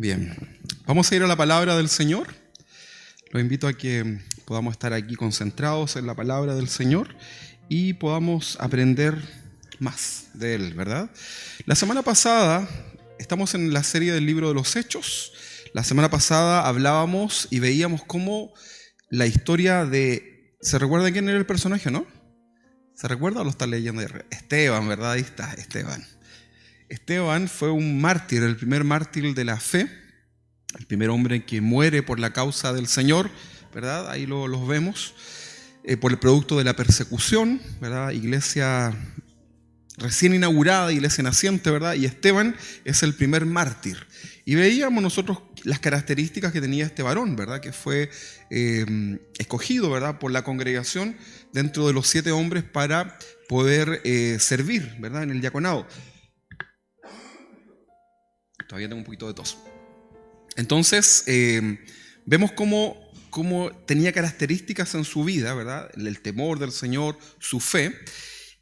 Bien, vamos a ir a la palabra del Señor. Los invito a que podamos estar aquí concentrados en la palabra del Señor y podamos aprender más de Él, ¿verdad? La semana pasada, estamos en la serie del libro de los Hechos. La semana pasada hablábamos y veíamos cómo la historia de... ¿Se recuerda quién era el personaje, no? ¿Se recuerda o lo está leyendo? Esteban, ¿verdad? Ahí está, Esteban. Esteban fue un mártir, el primer mártir de la fe, el primer hombre que muere por la causa del Señor, ¿verdad? Ahí los vemos, por el producto de la persecución, ¿verdad? Iglesia recién inaugurada, iglesia naciente, ¿verdad? Y Esteban es el primer mártir. Y veíamos nosotros las características que tenía este varón, ¿verdad? Que fue escogido, ¿verdad? Por la congregación dentro de los 7 hombres para poder servir, ¿verdad? En el diaconado. Todavía tengo un poquito de tos. Entonces, vemos cómo tenía características en su vida, ¿verdad? El temor del Señor, su fe.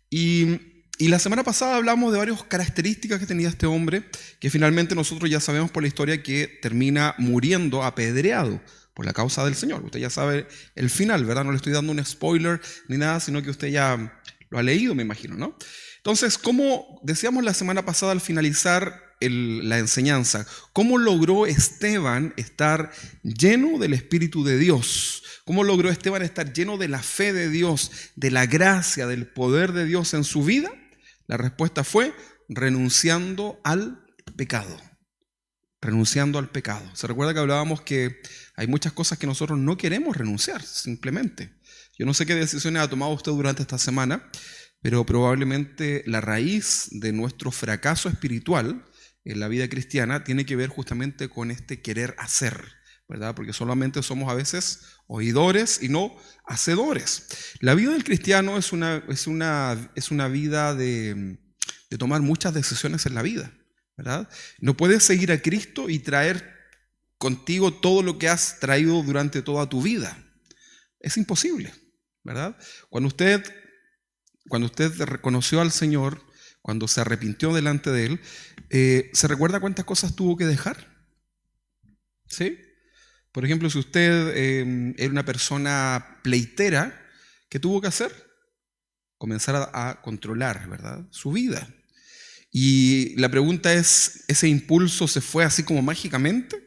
Y la semana pasada hablamos de varias características que tenía este hombre, que finalmente nosotros ya sabemos por la historia que termina muriendo apedreado por la causa del Señor. Usted ya sabe el final, ¿verdad? No le estoy dando un spoiler ni nada, sino que usted ya lo ha leído, me imagino, ¿no? Entonces, como decíamos la semana pasada al finalizar la enseñanza, ¿cómo logró Esteban estar lleno del Espíritu de Dios? ¿Cómo logró Esteban estar lleno de la fe de Dios, de la gracia, del poder de Dios en su vida? La respuesta fue renunciando al pecado. Renunciando al pecado. ¿Se recuerda que hablábamos que hay muchas cosas que nosotros no queremos renunciar, simplemente? Yo no sé qué decisiones ha tomado usted durante esta semana, pero probablemente la raíz de nuestro fracaso espiritual en la vida cristiana tiene que ver justamente con este querer hacer, ¿verdad? Porque solamente somos a veces oidores y no hacedores. La vida del cristiano es una vida de tomar muchas decisiones en la vida, ¿verdad? No puedes seguir a Cristo y traer contigo todo lo que has traído durante toda tu vida. Es imposible, ¿verdad? Cuando usted reconoció al Señor, cuando se arrepintió delante de Él, ¿se recuerda cuántas cosas tuvo que dejar? ¿Sí? Por ejemplo, si usted era una persona pleitera, ¿qué tuvo que hacer? Comenzar a controlar, ¿verdad? Su vida. Y la pregunta es, ¿ese impulso se fue así como mágicamente?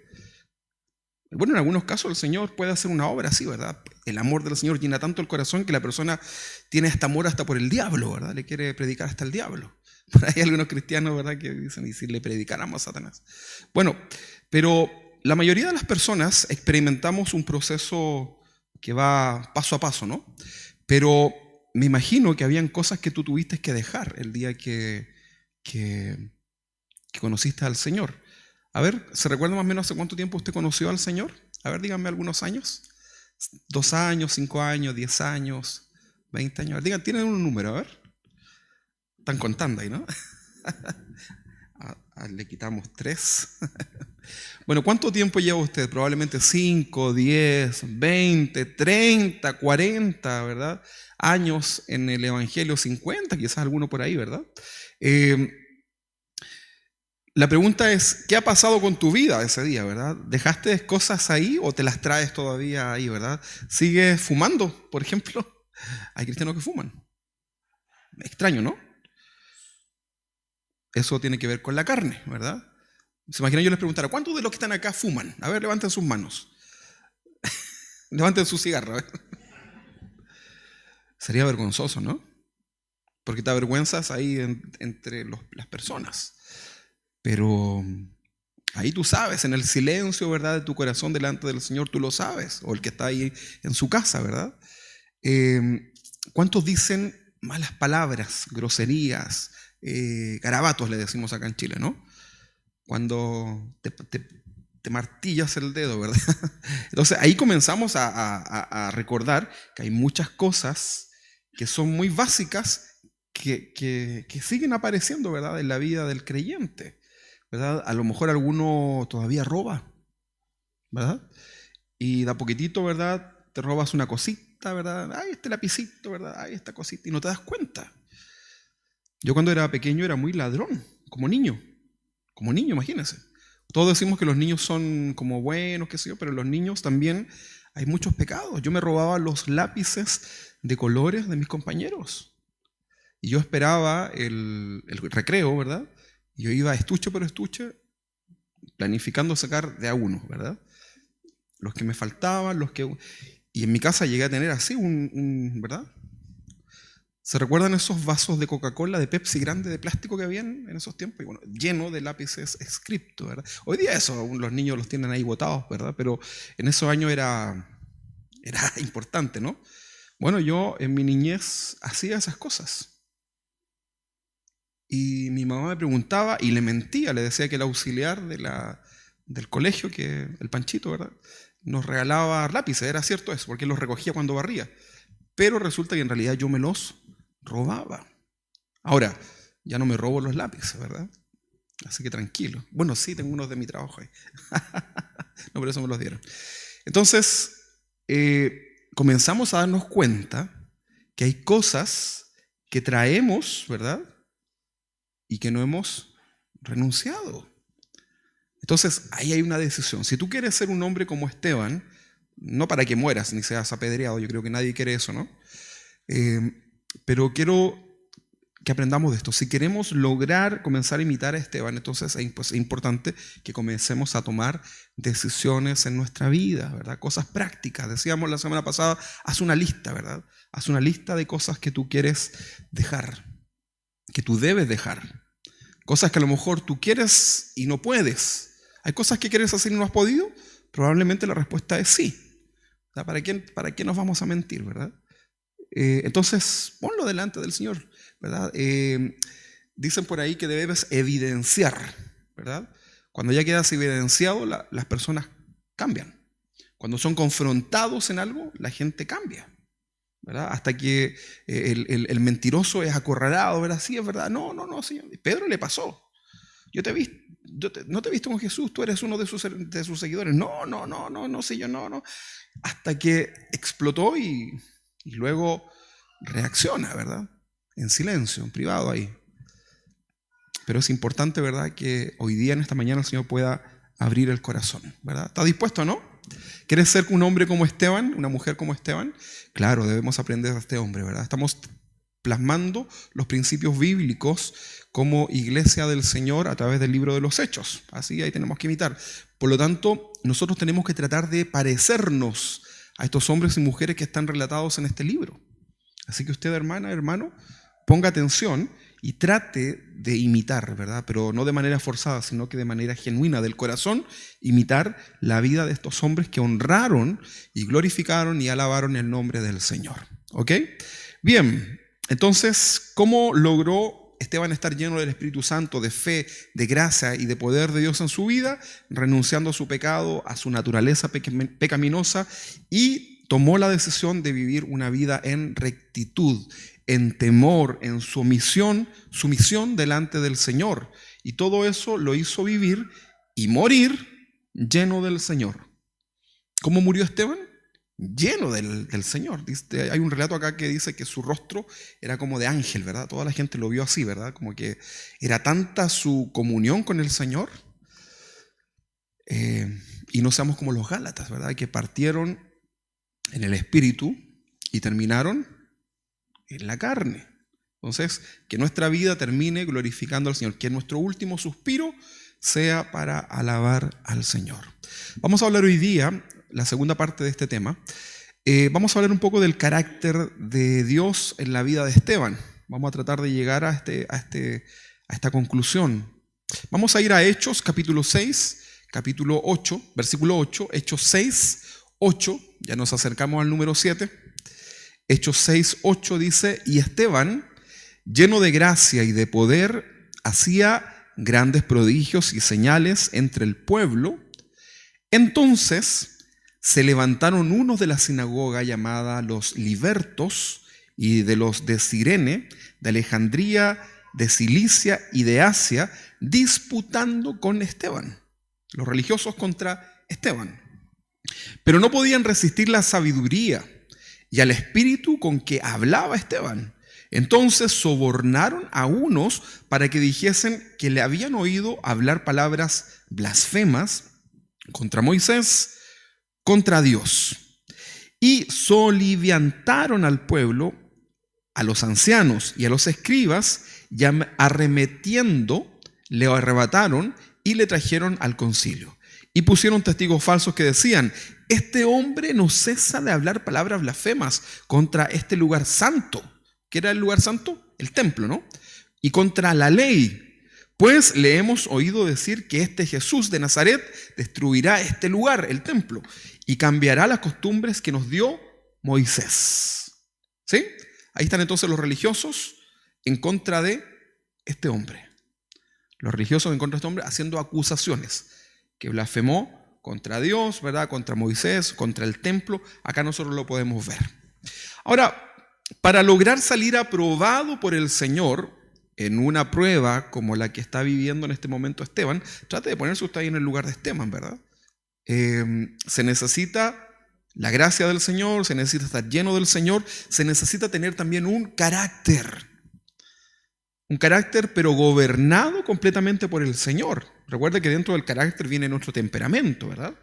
Bueno, en algunos casos el Señor puede hacer una obra así, ¿verdad? El amor del Señor llena tanto el corazón que la persona tiene hasta amor hasta por el diablo, ¿verdad? Le quiere predicar hasta el diablo. Por ahí hay algunos cristianos, ¿verdad?, que dicen, ¿y si le predicáramos a Satanás? Bueno, pero la mayoría de las personas experimentamos un proceso que va paso a paso, ¿no? Pero me imagino que habían cosas que tú tuviste que dejar el día que conociste al Señor. A ver, ¿se recuerda más o menos hace cuánto tiempo usted conoció al Señor? A ver, díganme algunos años. 2 años, 5 años, 10 años, 20 años. Digan, tienen un número, a ver. Están contando ahí, ¿no? Le quitamos 3. Bueno, ¿cuánto tiempo lleva usted? Probablemente 5, 10, 20, 30, 40, ¿verdad? Años en el Evangelio, 50, quizás alguno por ahí, ¿verdad? La pregunta es, ¿qué ha pasado con tu vida ese día, verdad? ¿Dejaste cosas ahí o te las traes todavía ahí, verdad? ¿Sigues fumando, por ejemplo? Hay cristianos que fuman. Extraño, ¿no? Eso tiene que ver con la carne, ¿verdad? ¿Se imaginan yo les preguntara, ¿cuántos de los que están acá fuman? A ver, levanten sus manos. Levanten su cigarro. A ver. Sería vergonzoso, ¿no? Porque te avergüenzas ahí entre las personas. Pero ahí tú sabes, en el silencio, ¿verdad?, de tu corazón delante del Señor, tú lo sabes, o el que está ahí en su casa, ¿verdad? ¿Cuántos dicen malas palabras, groserías, garabatos le decimos acá en Chile, ¿no? Cuando te martillas el dedo, ¿verdad? Entonces ahí comenzamos a recordar que hay muchas cosas que son muy básicas que siguen apareciendo, ¿verdad?, en la vida del creyente. ¿Verdad? A lo mejor alguno todavía roba, ¿verdad? Y de a poquitito, ¿verdad?, te robas una cosita, ¿verdad? Ay, este lapicito, ¿verdad? Ay, esta cosita, y no te das cuenta. Yo cuando era pequeño era muy ladrón, como niño, imagínense. Todos decimos que los niños son como buenos, qué sé yo, pero en los niños también hay muchos pecados. Yo me robaba los lápices de colores de mis compañeros. Y yo esperaba el recreo, ¿verdad? Y yo iba estuche por estuche, planificando sacar de a uno, ¿verdad? Los que me faltaban, los que... Y en mi casa llegué a tener así ¿verdad? ¿Se recuerdan esos vasos de Coca-Cola, de Pepsi grande de plástico que habían en esos tiempos? Y bueno, lleno de lápices Scripto, ¿verdad? Hoy día eso, aún los niños los tienen ahí botados, ¿verdad? Pero en esos años era importante, ¿no? Bueno, yo en mi niñez hacía esas cosas. Y mi mamá me preguntaba y le mentía, le decía que el auxiliar del colegio, que el Panchito, ¿verdad?, nos regalaba lápices. Era cierto eso, porque él los recogía cuando barría. Pero resulta que en realidad yo me los robaba. Ahora, ya no me robo los lápices, ¿verdad? Así que tranquilo. Bueno, sí, tengo unos de mi trabajo ahí. No, por eso me los dieron. Entonces, comenzamos a darnos cuenta que hay cosas que traemos, ¿verdad?, y que no hemos renunciado. Entonces, ahí hay una decisión. Si tú quieres ser un hombre como Esteban, no para que mueras ni seas apedreado, yo creo que nadie quiere eso, ¿no? Pero quiero que aprendamos de esto. Si queremos lograr comenzar a imitar a Esteban, entonces es importante que comencemos a tomar decisiones en nuestra vida, ¿verdad? Cosas prácticas. Decíamos la semana pasada, haz una lista, ¿verdad? Haz una lista de cosas que tú quieres dejar, que tú debes dejar. Cosas que a lo mejor tú quieres y no puedes. ¿Hay cosas que quieres hacer y no has podido? Probablemente la respuesta es sí. O sea, ¿para qué nos vamos a mentir, verdad? Entonces, ponlo delante del Señor, ¿verdad? Dicen por ahí que debes evidenciar, ¿verdad? Cuando ya quedas evidenciado, las personas cambian. Cuando son confrontados en algo, la gente cambia, ¿verdad? Hasta que el mentiroso es acorralado, ¿verdad? Sí, es verdad. No, Señor. Pedro le pasó. No te he visto con Jesús, tú eres uno de sus seguidores. No, Señor, no. Hasta que explotó y luego reacciona, ¿verdad? En silencio, en privado ahí. Pero es importante, ¿verdad?, que hoy día, en esta mañana, el Señor pueda abrir el corazón, ¿verdad? ¿Estás dispuesto, no? ¿Quieres ser un hombre como Esteban, una mujer como Esteban? Claro, debemos aprender de este hombre, ¿verdad? Estamos plasmando los principios bíblicos como iglesia del Señor a través del libro de los Hechos. Así ahí tenemos que imitar. Por lo tanto, nosotros tenemos que tratar de parecernos a estos hombres y mujeres que están relatados en este libro. Así que usted, hermana, hermano, ponga atención y trate de imitar, ¿verdad? Pero no de manera forzada, sino que de manera genuina, del corazón, imitar la vida de estos hombres que honraron y glorificaron y alabaron el nombre del Señor. ¿Ok? Bien, entonces, ¿cómo logró Esteban estar lleno del Espíritu Santo, de fe, de gracia y de poder de Dios en su vida? Renunciando a su pecado, a su naturaleza pecaminosa, y tomó la decisión de vivir una vida en rectitud, en temor, en sumisión delante del Señor. Y todo eso lo hizo vivir y morir lleno del Señor. ¿Cómo murió Esteban? Lleno del Señor. Hay un relato acá que dice que su rostro era como de ángel, ¿verdad? Toda la gente lo vio así, ¿verdad? Como que era tanta su comunión con el Señor. Y no seamos como los Gálatas, ¿verdad?, que partieron en el espíritu y terminaron en la carne. Entonces, que nuestra vida termine glorificando al Señor, que nuestro último suspiro sea para alabar al Señor. Vamos a hablar hoy día, la segunda parte de este tema, vamos a hablar un poco del carácter de Dios en la vida de Esteban. Vamos a tratar de llegar a esta conclusión. Vamos a ir a Hechos, capítulo 6, capítulo 8, versículo 8, Hechos 6, 8, ya nos acercamos al número 7. Hechos 6, 8 dice: y Esteban, lleno de gracia y de poder, hacía grandes prodigios y señales entre el pueblo. Entonces se levantaron unos de la sinagoga llamada los Libertos y de los de Cirene, de Alejandría, de Cilicia y de Asia, disputando con Esteban, los religiosos contra Esteban. Pero no podían resistir la sabiduría y al espíritu con que hablaba Esteban. Entonces sobornaron a unos para que dijesen que le habían oído hablar palabras blasfemas contra Moisés, contra Dios. Y soliviantaron al pueblo, a los ancianos y a los escribas, y arremetiendo, le arrebataron y le trajeron al concilio. Y pusieron testigos falsos que decían: este hombre no cesa de hablar palabras blasfemas contra este lugar santo. ¿Qué era el lugar santo? El templo, ¿no? Y contra la ley. Pues le hemos oído decir que este Jesús de Nazaret destruirá este lugar, el templo, y cambiará las costumbres que nos dio Moisés. ¿Sí? Ahí están entonces los religiosos en contra de este hombre. Los religiosos en contra de este hombre haciendo acusaciones. Que blasfemó contra Dios, ¿verdad? Contra Moisés, contra el templo. Acá nosotros lo podemos ver. Ahora, para lograr salir aprobado por el Señor en una prueba como la que está viviendo en este momento Esteban, trate de ponerse usted ahí en el lugar de Esteban, ¿verdad? Se necesita la gracia del Señor, se necesita estar lleno del Señor, se necesita tener también un carácter pero gobernado completamente por el Señor. Recuerda que dentro del carácter viene nuestro temperamento, ¿verdad?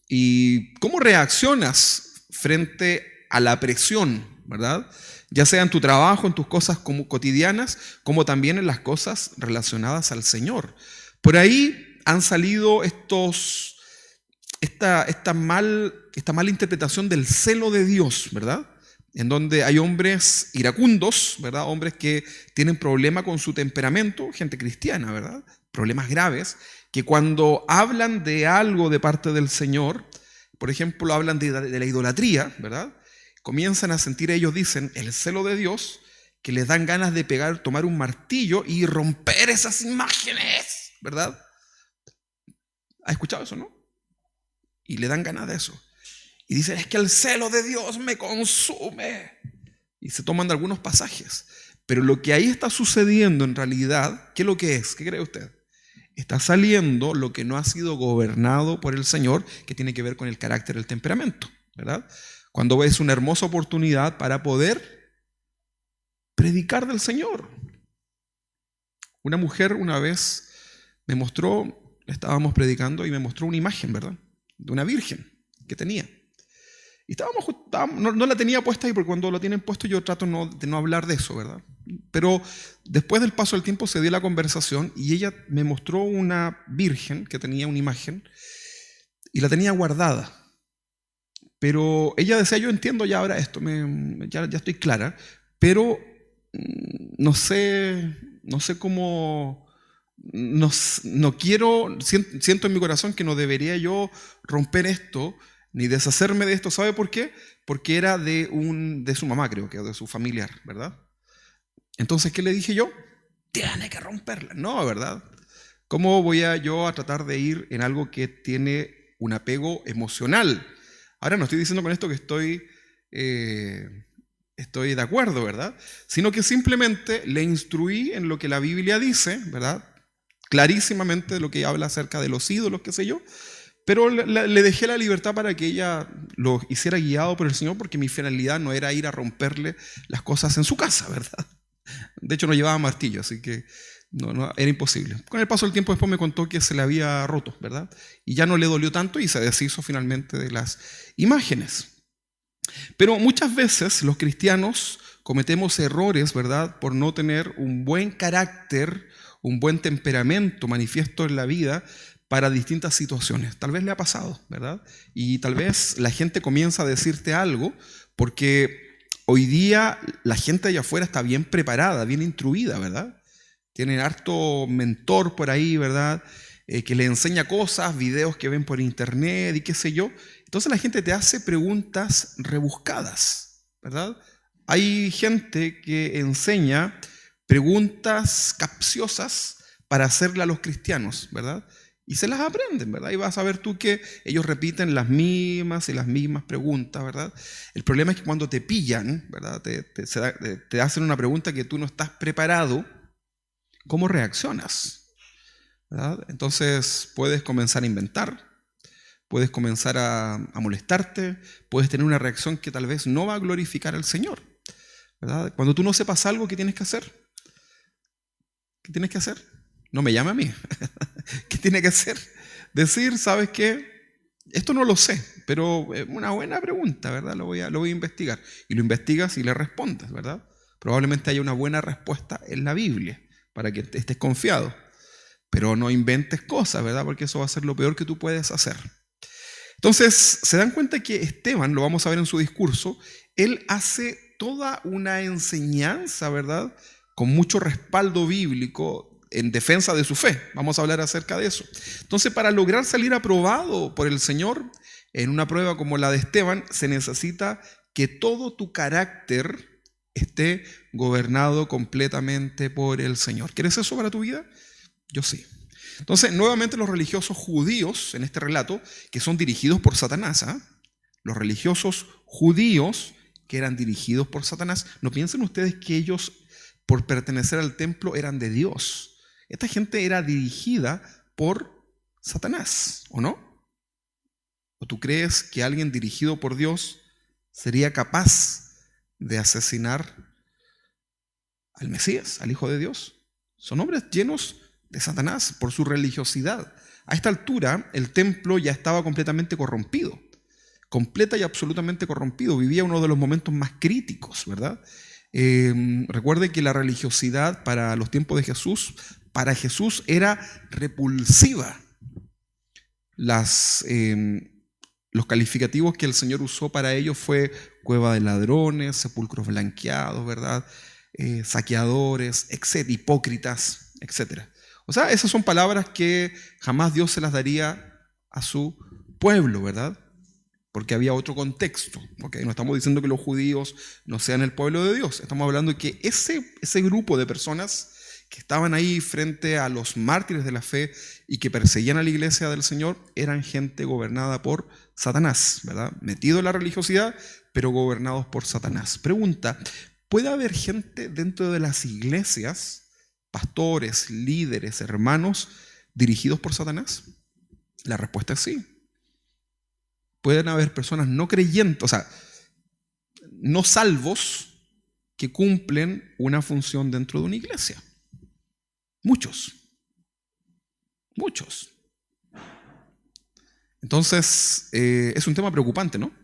Y cómo reaccionas frente a la presión, ¿verdad? Ya sea en tu trabajo, en tus cosas como cotidianas, como también en las cosas relacionadas al Señor. Por ahí han salido esta mala interpretación del celo de Dios, ¿verdad? En donde hay hombres iracundos, ¿verdad? Hombres que tienen problema con su temperamento, gente cristiana, ¿verdad? Problemas graves, que cuando hablan de algo de parte del Señor, por ejemplo, hablan de la idolatría, ¿verdad? Comienzan a sentir, ellos dicen, el celo de Dios, que les dan ganas de tomar un martillo y romper esas imágenes, ¿verdad? ¿Has escuchado eso, no? Y le dan ganas de eso. Y dicen, es que el celo de Dios me consume. Y se toman de algunos pasajes. Pero lo que ahí está sucediendo en realidad, ¿qué es lo que es? ¿Qué cree usted? Está saliendo lo que no ha sido gobernado por el Señor, que tiene que ver con el carácter, el temperamento, ¿verdad? Cuando ves una hermosa oportunidad para poder predicar del Señor. Una mujer una vez me mostró, estábamos predicando y me mostró una imagen, ¿verdad? De una virgen que tenía. Y no la tenía puesta ahí, porque cuando lo tienen puesto yo trato de no hablar de eso, ¿verdad? Pero después del paso del tiempo se dio la conversación y ella me mostró una virgen que tenía una imagen y la tenía guardada. Pero ella decía, yo entiendo ya ahora esto, ya estoy clara, pero no sé cómo, no quiero, siento en mi corazón que no debería yo romper esto, ni deshacerme de esto. ¿Sabe por qué? Porque era de su mamá, creo que, o de su familiar, ¿verdad? Entonces, ¿qué le dije yo? Tiene que romperla. No, ¿verdad? ¿Cómo voy yo a tratar de ir en algo que tiene un apego emocional? Ahora no estoy diciendo con esto que estoy de acuerdo, ¿verdad? Sino que simplemente le instruí en lo que la Biblia dice, ¿verdad? Clarísimamente de lo que habla acerca de los ídolos, qué sé yo. Pero le dejé la libertad para que ella lo hiciera guiado por el Señor, porque mi finalidad no era ir a romperle las cosas en su casa, ¿verdad? De hecho no llevaba martillo, así que no, era imposible. Con el paso del tiempo después me contó que se le había roto, ¿verdad? Y ya no le dolió tanto y se deshizo finalmente de las imágenes. Pero muchas veces los cristianos cometemos errores, ¿verdad? Por no tener un buen carácter, un buen temperamento manifiesto en la vida para distintas situaciones. Tal vez le ha pasado, ¿verdad? Y tal vez la gente comienza a decirte algo porque hoy día la gente allá afuera está bien preparada, bien instruida, ¿verdad? Tienen harto mentor por ahí, ¿verdad? Que le enseña cosas, videos que ven por internet y qué sé yo. Entonces la gente te hace preguntas rebuscadas, ¿verdad? Hay gente que enseña preguntas capciosas para hacerle a los cristianos, ¿verdad? Y se las aprenden, ¿verdad? Y vas a ver tú que ellos repiten las mismas y las mismas preguntas, ¿verdad? El problema es que cuando te pillan, ¿verdad? Te hacen una pregunta que tú no estás preparado, ¿cómo reaccionas? ¿Verdad? Entonces puedes comenzar a inventar, puedes comenzar a molestarte, puedes tener una reacción que tal vez no va a glorificar al Señor, ¿verdad? Cuando tú no sepas algo, ¿qué tienes que hacer? ¿Qué tienes que hacer? No me llame a mí. ¿Qué tiene que hacer? Decir, ¿sabes qué? Esto no lo sé, pero es una buena pregunta, ¿verdad? Lo voy a investigar. Y lo investigas y le respondes, ¿verdad? Probablemente haya una buena respuesta en la Biblia para que estés confiado. Pero no inventes cosas, ¿verdad? Porque eso va a ser lo peor que tú puedes hacer. Entonces, se dan cuenta que Esteban, lo vamos a ver en su discurso, él hace toda una enseñanza, ¿verdad? Con mucho respaldo bíblico en defensa de su fe. Vamos a hablar acerca de eso. Entonces, para lograr salir aprobado por el Señor en una prueba como la de Esteban, se necesita que todo tu carácter esté gobernado completamente por el Señor. ¿Quieres eso para tu vida? Yo sí. Entonces, nuevamente los religiosos judíos en este relato, que son dirigidos por Satanás, los religiosos judíos que eran dirigidos por Satanás, no piensen ustedes que ellos, por pertenecer al templo, eran de Dios. Esta gente era dirigida por Satanás, ¿o no? ¿O tú crees que alguien dirigido por Dios sería capaz de asesinar al Mesías, al Hijo de Dios? Son hombres llenos de Satanás por su religiosidad. A esta altura, el templo ya estaba completamente corrompido, completa y absolutamente corrompido. Vivía uno de los momentos más críticos, ¿verdad? Recuerde que la religiosidad para los tiempos de Jesús, para Jesús era repulsiva. Los calificativos que el Señor usó para ellos fue cueva de ladrones, sepulcros blanqueados, ¿verdad? Saqueadores, hipócritas, etc. O sea, esas son palabras que jamás Dios se las daría a su pueblo, ¿verdad? Porque había otro contexto. ¿Okay? No estamos diciendo que los judíos no sean el pueblo de Dios. Estamos hablando de que ese grupo de personas que estaban ahí frente a los mártires de la fe y que perseguían a la iglesia del Señor eran gente gobernada por Satanás, ¿verdad? Metido en la religiosidad, pero gobernados por Satanás. Pregunta, ¿puede haber gente dentro de las iglesias, pastores, líderes, hermanos, dirigidos por Satanás? La respuesta es sí. Pueden haber personas no creyentes, o sea, no salvos, que cumplen una función dentro de una iglesia. Muchos. Entonces, es un tema preocupante, ¿no?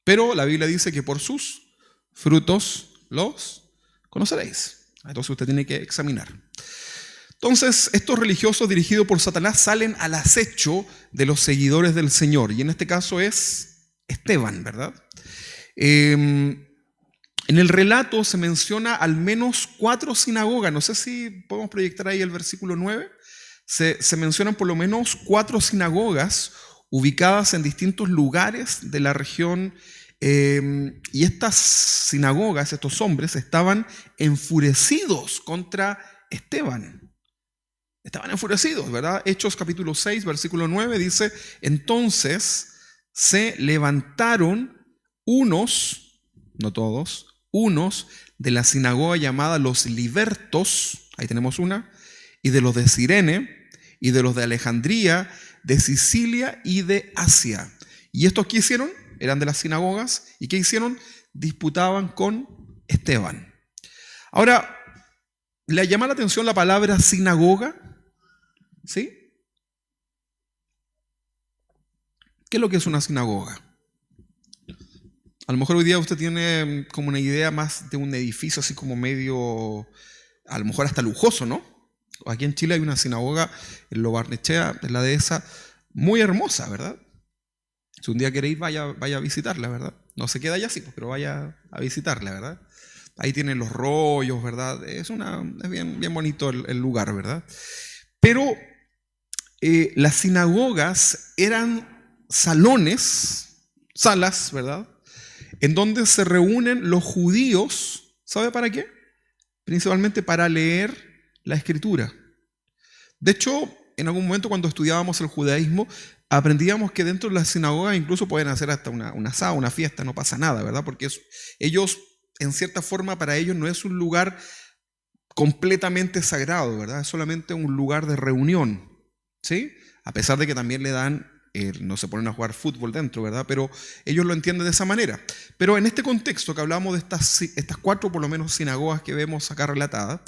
Pero la Biblia dice que por sus frutos los conoceréis. Entonces usted tiene que examinar. Entonces, estos religiosos dirigidos por Satanás salen al acecho de los seguidores del Señor. Y en este caso es Esteban, ¿verdad? En el relato se menciona al menos 4 sinagogas. No sé si podemos proyectar ahí el versículo 9. Se mencionan por lo menos 4 sinagogas ubicadas en distintos lugares de la región. Y estas sinagogas, estos hombres, estaban enfurecidos contra Esteban. Estaban enfurecidos, ¿verdad? Hechos capítulo 6, versículo 9 dice: entonces se levantaron unos, no todos, unos de la sinagoga llamada los libertos, ahí tenemos una, y de los de Cirene, y de los de Alejandría, de Sicilia y de Asia. ¿Y estos qué hicieron? Eran de las sinagogas. ¿Y qué hicieron? Disputaban con Esteban. Ahora, ¿le llama la atención la palabra sinagoga? ¿Sí? ¿Qué es lo que es una sinagoga? A lo mejor hoy día usted tiene como una idea más de un edificio así como medio, a lo mejor hasta lujoso, ¿no? Aquí en Chile hay una sinagoga en Lo Barnechea, en la dehesa, muy hermosa, ¿verdad? Si un día quiere ir, vaya a visitarla, ¿verdad? No se queda allá así, pero vaya a visitarla, ¿verdad? Ahí tienen los rollos, ¿verdad? Es bien bonito el lugar, ¿verdad? Pero las sinagogas eran salas, ¿verdad? En donde se reúnen los judíos, ¿sabe para qué? Principalmente para leer la Escritura. De hecho, en algún momento cuando estudiábamos el judaísmo, aprendíamos que dentro de las sinagogas incluso pueden hacer hasta un asado, una fiesta, no pasa nada, ¿verdad? Porque ellos, en cierta forma, para ellos no es un lugar completamente sagrado, ¿verdad? Es solamente un lugar de reunión, ¿sí? A pesar de que también le dan no se ponen a jugar fútbol dentro, ¿verdad? Pero ellos lo entienden de esa manera. Pero en este contexto que hablamos de estas 4, por lo menos, sinagogas que vemos acá relatadas,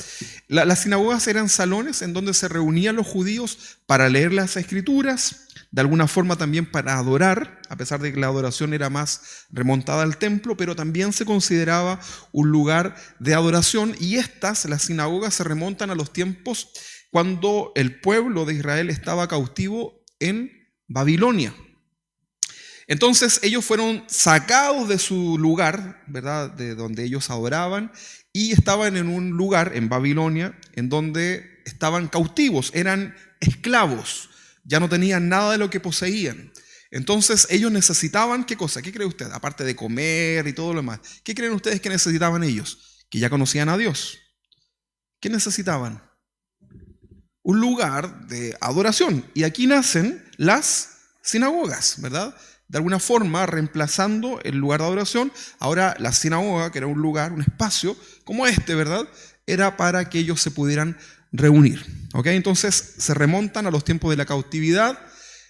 las sinagogas eran salones en donde se reunían los judíos para leer las escrituras, de alguna forma también para adorar, a pesar de que la adoración era más remontada al templo, pero también se consideraba un lugar de adoración, y las sinagogas, se remontan a los tiempos cuando el pueblo de Israel estaba cautivo en Babilonia. Entonces ellos fueron sacados de su lugar, ¿verdad?, de donde ellos adoraban, y estaban en un lugar en Babilonia en donde estaban cautivos, eran esclavos, ya no tenían nada de lo que poseían. Entonces ellos necesitaban, ¿qué cosa? ¿Qué cree usted? Aparte de comer y todo lo demás, ¿qué creen ustedes que necesitaban ellos? Que ya conocían a Dios. ¿Qué necesitaban? Un lugar de adoración. Y aquí nacen las sinagogas, ¿verdad? De alguna forma reemplazando el lugar de adoración. Ahora la sinagoga, que era un lugar, un espacio como este, ¿verdad?, era para que ellos se pudieran reunir. ¿Ok? Entonces se remontan a los tiempos de la cautividad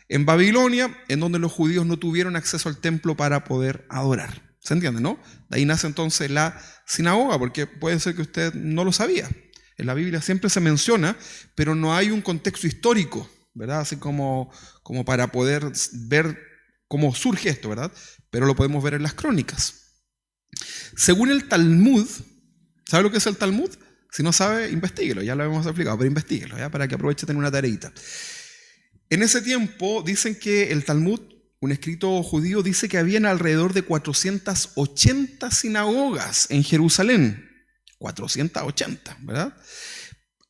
en Babilonia, en donde los judíos no tuvieron acceso al templo para poder adorar. ¿Se entiende, no? De ahí nace entonces la sinagoga, porque puede ser que usted no lo sabía. En la Biblia siempre se menciona, pero no hay un contexto histórico, ¿verdad? Así como para poder ver cómo surge esto, ¿verdad? Pero lo podemos ver en las crónicas. Según el Talmud, ¿sabe lo que es el Talmud? Si no sabe, investíguelo, ya lo hemos explicado, pero investíguelo, ¿ya? Para que aproveche de tener una tareita. En ese tiempo dicen que el Talmud, un escrito judío, dice que habían alrededor de 480 sinagogas en Jerusalén. 480, ¿verdad?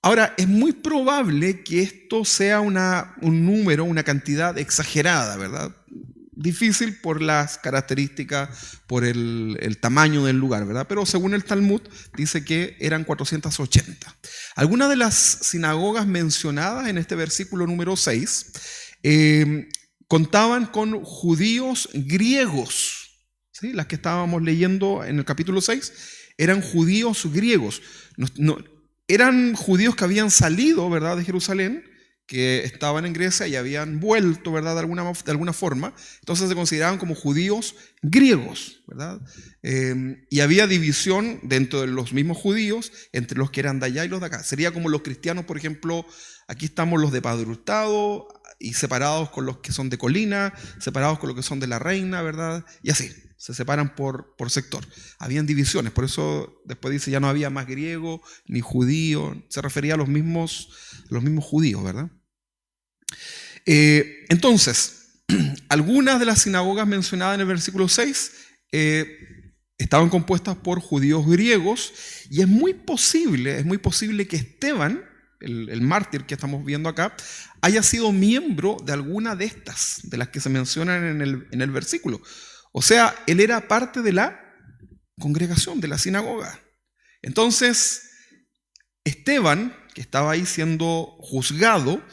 Ahora, es muy probable que esto sea un número, una cantidad exagerada, ¿verdad? Difícil por las características, por el tamaño del lugar, ¿verdad? Pero según el Talmud dice que eran 480. Algunas de las sinagogas mencionadas en este versículo número 6 contaban con judíos griegos, ¿sí? Las que estábamos leyendo en el capítulo 6 eran judíos griegos. Eran judíos que habían salido, ¿verdad?, de Jerusalén, que estaban en Grecia y habían vuelto, ¿verdad?, de alguna forma. Entonces se consideraban como judíos griegos, ¿verdad? Y había división dentro de los mismos judíos entre los que eran de allá y los de acá. Sería como los cristianos, por ejemplo, aquí estamos los de Padre Hurtado, y separados con los que son de Colina, separados con los que son de La Reina, ¿verdad? Y así, se separan por sector. Habían divisiones, por eso después dice ya no había más griego ni judío, se refería a los mismos judíos, ¿verdad? Entonces, algunas de las sinagogas mencionadas en el versículo 6 estaban compuestas por judíos griegos, y es muy posible que Esteban, el mártir que estamos viendo acá, haya sido miembro de alguna de estas, de las que se mencionan en el versículo. O sea, él era parte de la congregación, de la sinagoga. Entonces, Esteban, que estaba ahí siendo juzgado,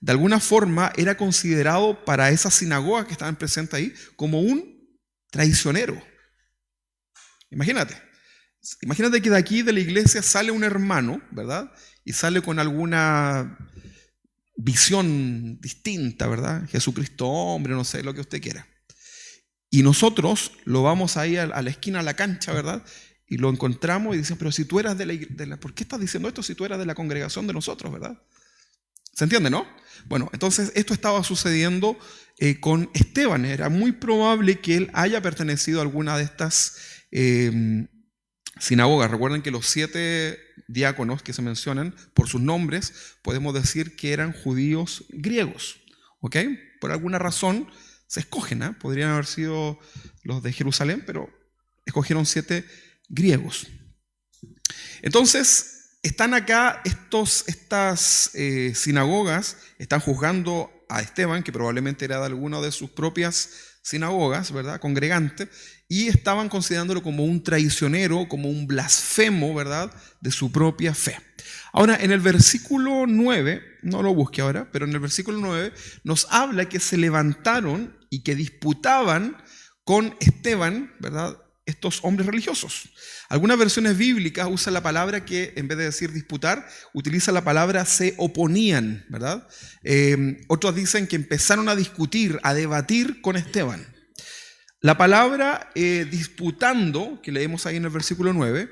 de alguna forma era considerado para esa sinagoga que estaban presentes ahí como un traicionero. Imagínate que de aquí de la iglesia sale un hermano, ¿verdad? Y sale con alguna visión distinta, ¿verdad? Jesucristo hombre, no sé, lo que usted quiera. Y nosotros lo vamos ahí a la esquina, a la cancha, ¿verdad? Y lo encontramos y dicen, pero si tú eras ¿por qué estás diciendo esto si tú eras de la congregación de nosotros, ¿verdad? ¿Se entiende, no? Bueno, entonces esto estaba sucediendo con Esteban. Era muy probable que él haya pertenecido a alguna de estas sinagogas. Recuerden que los 7 diáconos que se mencionan por sus nombres, podemos decir que eran judíos griegos, ¿ok? Por alguna razón se escogen, ¿eh? Podrían haber sido los de Jerusalén, pero escogieron 7 griegos. Entonces, están acá estas sinagogas, están juzgando a Esteban, que probablemente era de alguna de sus propias sinagogas, ¿verdad?, congregante, y estaban considerándolo como un traicionero, como un blasfemo, ¿verdad?, de su propia fe. Ahora, en el versículo 9, no lo busque ahora, pero en el versículo 9 nos habla que se levantaron y que disputaban con Esteban, ¿verdad?, estos hombres religiosos. Algunas versiones bíblicas usan la palabra que, en vez de decir disputar, utiliza la palabra se oponían, ¿verdad? Otros dicen que empezaron a discutir, a debatir con Esteban. La palabra disputando, que leemos ahí en el versículo 9,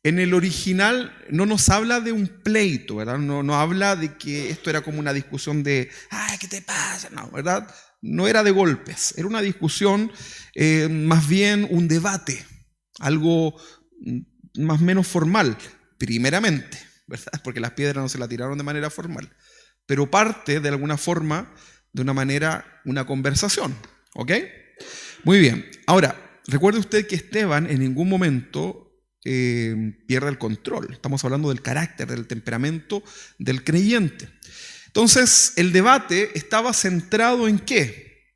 en el original no nos habla de un pleito, ¿verdad? No habla de que esto era como una discusión de, ¡ay, qué te pasa! No, ¿verdad? No era de golpes, era una discusión, más bien un debate, algo más o menos formal, primeramente, ¿verdad? Porque las piedras no se las tiraron de manera formal, pero parte de alguna forma, de una manera, una conversación, ¿ok? Muy bien. Ahora, recuerde usted que Esteban en ningún momento pierde el control. Estamos hablando del carácter, del temperamento del creyente. Entonces, el debate estaba centrado en ¿qué?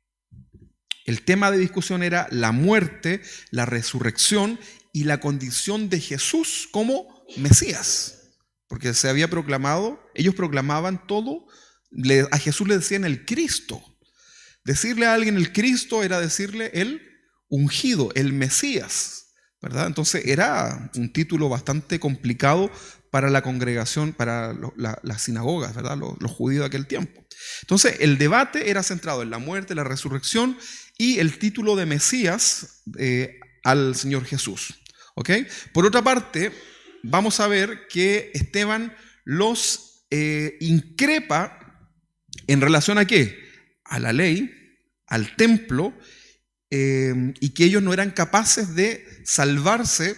El tema de discusión era la muerte, la resurrección y la condición de Jesús como Mesías. Porque se había proclamado, ellos proclamaban todo, a Jesús le decían el Cristo. Decirle a alguien el Cristo era decirle el ungido, el Mesías, ¿verdad? Entonces era un título bastante complicado para la congregación, para las sinagogas, ¿verdad? Los judíos de aquel tiempo. Entonces el debate era centrado en la muerte, la resurrección y el título de Mesías al Señor Jesús. ¿Ok? Por otra parte, vamos a ver que Esteban los increpa en relación a ¿qué? A la ley, al templo, y que ellos no eran capaces de salvarse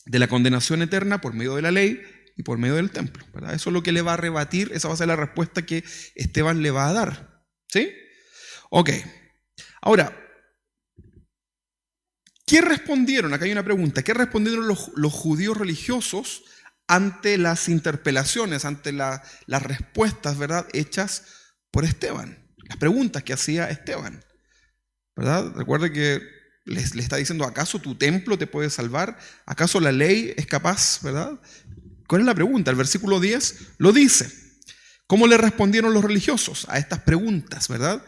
de la condenación eterna por medio de la ley y por medio del templo, ¿verdad? Eso es lo que le va a rebatir, esa va a ser la respuesta que Esteban le va a dar. ¿Sí? Ok. Ahora, ¿qué respondieron? Acá hay una pregunta. ¿Qué respondieron los judíos religiosos ante las interpelaciones, ante las respuestas, ¿verdad?, hechas por Esteban? Las preguntas que hacía Esteban, ¿verdad? Recuerde que le está diciendo, ¿acaso tu templo te puede salvar? ¿Acaso la ley es capaz, verdad? ¿Cuál es la pregunta? El versículo 10 lo dice. ¿Cómo le respondieron los religiosos a estas preguntas, verdad?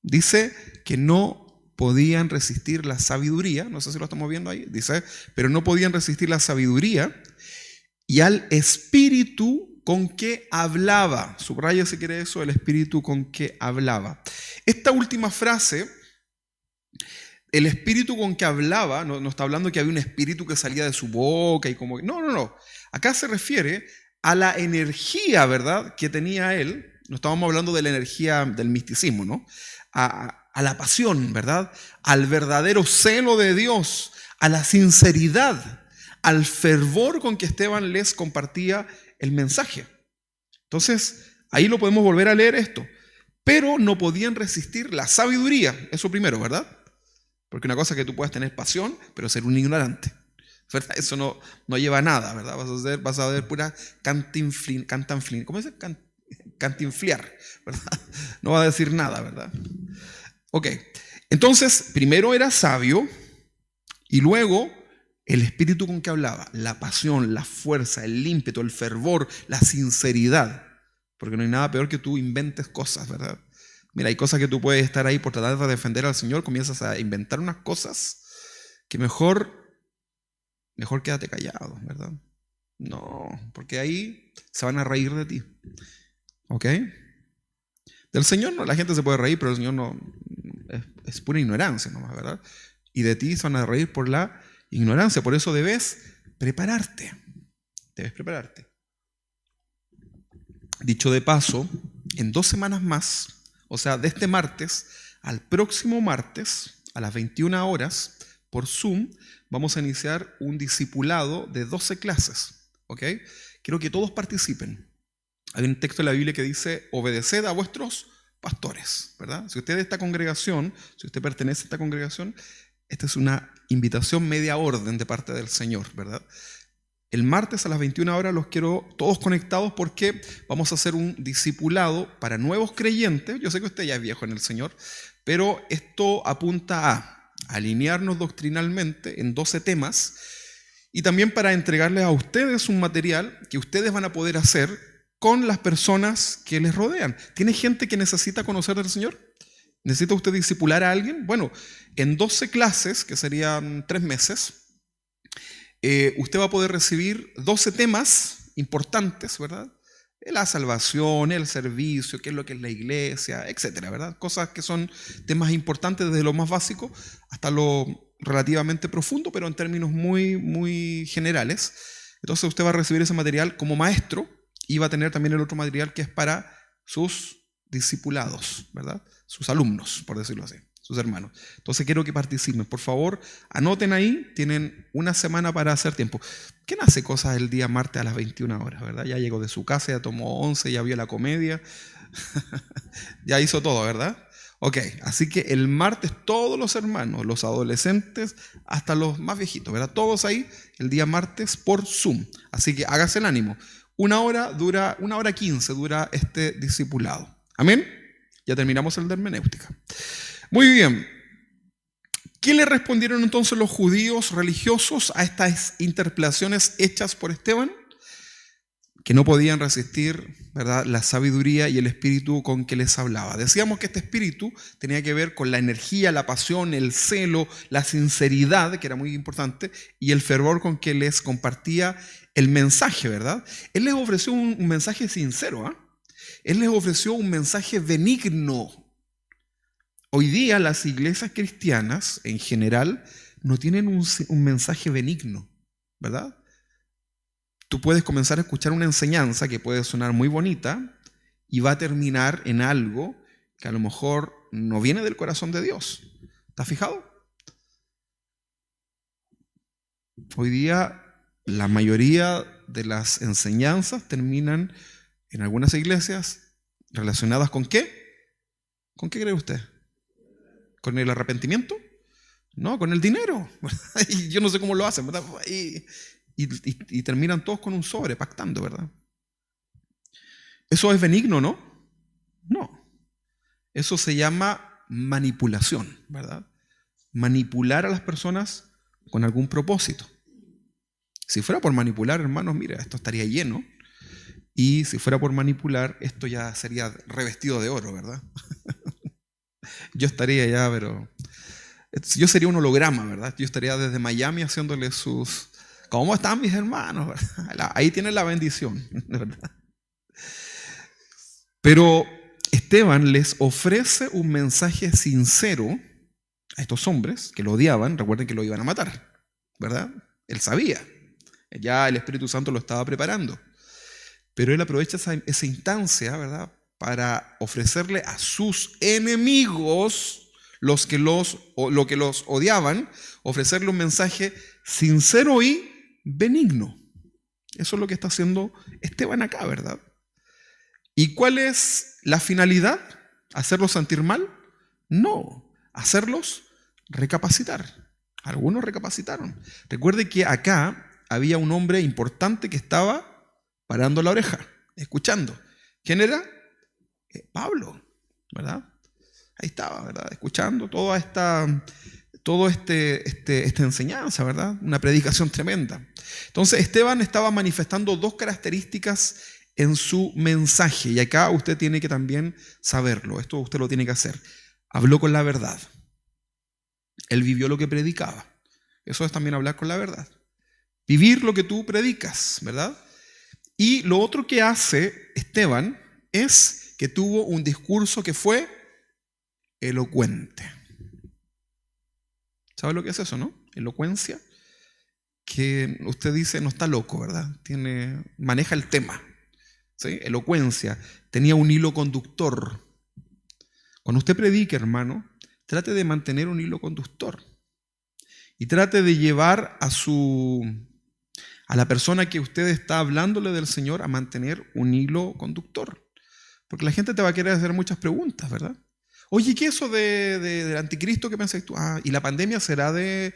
Dice que no podían resistir la sabiduría, no sé si lo estamos viendo ahí, dice, pero no podían resistir la sabiduría y al espíritu con que hablaba. Subraya si quiere eso, el espíritu con que hablaba. Esta última frase, el espíritu con que hablaba, no está hablando que había un espíritu que salía de su boca y como... No. Acá se refiere a la energía, ¿verdad?, que tenía él. No estábamos hablando de la energía del misticismo, ¿no? A la pasión, ¿verdad? Al verdadero celo de Dios, a la sinceridad, al fervor con que Esteban les compartía el mensaje. Entonces, ahí lo podemos volver a leer esto. Pero no podían resistir la sabiduría, eso primero, ¿verdad? Porque una cosa es que tú puedas tener pasión, pero ser un ignorante, ¿verdad? Eso no lleva a nada, ¿verdad? Vas a ver pura cantinflin, ¿cómo se dice? Cantinfliar, ¿verdad? No va a decir nada, ¿verdad? Ok, entonces primero era sabio y luego el espíritu con que hablaba, la pasión, la fuerza, el ímpetu, el fervor, la sinceridad, porque no hay nada peor que tú inventes cosas, ¿verdad? Mira, hay cosas que tú puedes estar ahí por tratar de defender al Señor, comienzas a inventar unas cosas que mejor quédate callado, ¿verdad? No, porque ahí se van a reír de ti. ¿Ok? Del Señor no, la gente se puede reír, pero el Señor no, es pura ignorancia nomás, ¿verdad? Y de ti se van a reír por la ignorancia, por eso debes prepararte. Debes prepararte. Dicho de paso, en 2 semanas más, o sea, de este martes al próximo martes, a las 21 horas, por Zoom, vamos a iniciar un discipulado de 12 clases. ¿Ok? Quiero que todos participen. Hay un texto en la Biblia que dice, obedeced a vuestros pastores, ¿verdad? Si usted es de esta congregación, si usted pertenece a esta congregación, esta es una invitación media orden de parte del Señor, ¿verdad? El martes a las 21 horas los quiero todos conectados porque vamos a hacer un discipulado para nuevos creyentes. Yo sé que usted ya es viejo en el Señor, pero esto apunta a alinearnos doctrinalmente en 12 temas y también para entregarles a ustedes un material que ustedes van a poder hacer con las personas que les rodean. ¿Tiene gente que necesita conocer del Señor? ¿Necesita usted discipular a alguien? Bueno, en 12 clases, que serían 3 meses, usted va a poder recibir 12 temas importantes, ¿verdad? La salvación, el servicio, qué es lo que es la iglesia, etcétera, ¿verdad? Cosas que son temas importantes desde lo más básico hasta lo relativamente profundo, pero en términos muy, muy generales. Entonces usted va a recibir ese material como maestro y va a tener también el otro material que es para sus discipulados, ¿verdad? Sus alumnos, por decirlo así, sus hermanos. Entonces quiero que participen. Por favor, anoten ahí, tienen una semana para hacer tiempo. ¿Quién hace cosas el día martes a las 21 horas, verdad? Ya llegó de su casa, ya tomó 11, ya vio la comedia, ya hizo todo, ¿verdad? Ok, así que el martes todos los hermanos, los adolescentes, hasta los más viejitos, ¿verdad? Todos ahí el día martes por Zoom. Así que hágase el ánimo. 1 hora 15 dura este discipulado. ¿Amén? Ya terminamos el de hermenéutica. Muy bien. ¿Qué le respondieron entonces los judíos religiosos a estas interpelaciones hechas por Esteban? Que no podían resistir, ¿verdad?, la sabiduría y el espíritu con que les hablaba. Decíamos que este espíritu tenía que ver con la energía, la pasión, el celo, la sinceridad, que era muy importante, y el fervor con que les compartía el mensaje, ¿verdad? Él les ofreció un mensaje sincero, ¿eh? Él les ofreció un mensaje benigno. Hoy día las iglesias cristianas, en general, no tienen un mensaje benigno, ¿verdad? Tú puedes comenzar a escuchar una enseñanza que puede sonar muy bonita y va a terminar en algo que a lo mejor no viene del corazón de Dios. ¿Estás fijado? Hoy día la mayoría de las enseñanzas terminan en algunas iglesias relacionadas ¿con qué? ¿Con qué cree usted? ¿Con el arrepentimiento? No, con el dinero. Y yo no sé cómo lo hacen, ¿verdad? Y terminan todos con un sobre, pactando, ¿verdad? ¿Eso es benigno, no? No. Eso se llama manipulación, ¿verdad? Manipular a las personas con algún propósito. Si fuera por manipular, hermanos, mira, esto estaría lleno. Y si fuera por manipular, esto ya sería revestido de oro, ¿verdad? Yo estaría ya, pero... Yo sería un holograma, ¿verdad? Yo estaría desde Miami haciéndole sus... ¿Cómo están mis hermanos? Ahí tienen la bendición, ¿verdad? Pero Esteban les ofrece un mensaje sincero a estos hombres que lo odiaban. Recuerden que lo iban a matar, ¿verdad? Él sabía. Ya el Espíritu Santo lo estaba preparando. Pero él aprovecha esa instancia, ¿verdad?, para ofrecerle a sus enemigos, lo que los odiaban, ofrecerle un mensaje sincero y benigno. Eso es lo que está haciendo Esteban acá, ¿verdad? ¿Y cuál es la finalidad? ¿Hacerlos sentir mal? No, hacerlos recapacitar. Algunos recapacitaron. Recuerde que acá había un hombre importante que estaba parando la oreja, escuchando. ¿Quién era? Pablo, ¿verdad? Ahí estaba, ¿verdad? Escuchando toda esta enseñanza, ¿verdad? Una predicación tremenda. Entonces Esteban estaba manifestando dos características en su mensaje, y acá usted tiene que también saberlo. Esto usted lo tiene que hacer. Habló con la verdad. Él vivió lo que predicaba. Eso es también hablar con la verdad. Vivir lo que tú predicas, ¿verdad? Y lo otro que hace Esteban es que tuvo un discurso que fue elocuente. ¿Sabe lo que es eso, no? Elocuencia. Que usted dice, no está loco, ¿verdad? Maneja el tema. ¿Sí? Elocuencia. Tenía un hilo conductor. Cuando usted predique, hermano, trate de mantener un hilo conductor. Y trate de llevar a la persona que usted está hablándole del Señor a mantener un hilo conductor. Porque la gente te va a querer hacer muchas preguntas, ¿verdad? Oye, ¿qué es eso del anticristo que pensáis tú? ¿Y la pandemia será del